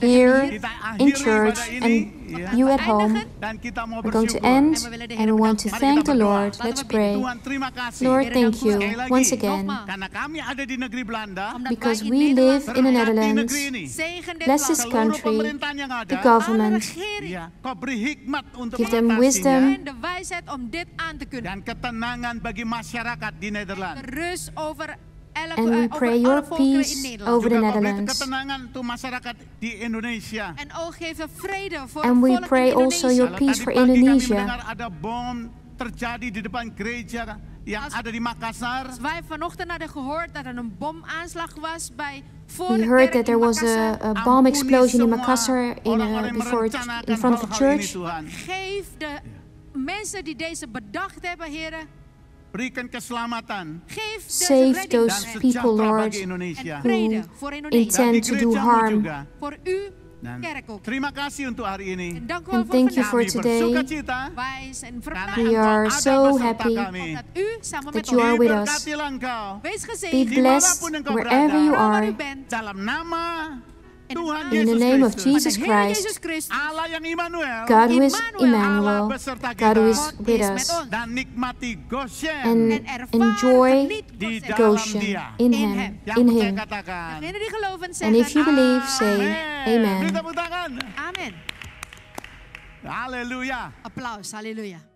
here kita in akhiri church ibadah and ini, ya. you at home. Dan kita mau We're going to bersyukur. end and we want to thank the Lord. Let's pray. Tuhan, terima kasih. Lord, thank you Sekali lagi, once again karena kami ada di negeri Belanda, because we live in the berkati Netherlands. negeri ini. Zegen dit Bless land. this Seluruh country, pemerintahan yang ada, the government. ya, kau beri hikmat untuk Give them mengatasinya. wisdom. En de wijsheid om dit aan te kunnen. Dan ketenangan bagi masyarakat di Nederland. Rust over elke And we pray over your alle volkeren in peace Nederland. over the Juga kau beri Netherlands. ketenangan untuk masyarakat di Indonesia. En ook geven vrede voor And we volk pray in also Indonesia. your Kalau peace tadi for pagi kami Indonesia. mendengar ada bom terjadi di depan gereja yang ada di Makassar. Wij vanochtend hadden gehoord dat er een bomaanslag was bij voor We de heard kerk that there in was Makassar. a bomb explosion in Ampuni Makassar semua orang-orang yang before merencanakan in front of a hal-hal church. ini, Tuhan. Geef de mensen die deze bedacht hebben, heren, Berikan keselamatan geef de Save redding those dan people, sejahtera Lord, bagi Indonesia. en vrede who voor Indonesia. Dan di intend to do gerejamu harm. juga. Voor u, Dan kerk ook. terima kasih untuk hari ini. En dank u wel And voor thank you vandaag. for Kami today. bersuka cita Wij zijn karena We verblijd are Engkau ada so beserta happy kami. dat u samen met that you are ons with us. Diberkatilah Engkau wees Be gezegend. blessed Dimanapun engkau wherever berada. you Waar u are. bent. dalam nama Tuhan In the Yesus name of Kristus, Jesus Christ, Allah yang Immanuel, God who is Allah Emmanuel, beserta God who kita, is with us, dan nikmati Goshen and enjoy di dalam Goshen Dia. in Him, Yang in percaya Him. katakan, And if you believe, say Beri Amen. tepuk tangan. Amen. Haleluya. Applaus, halleluja.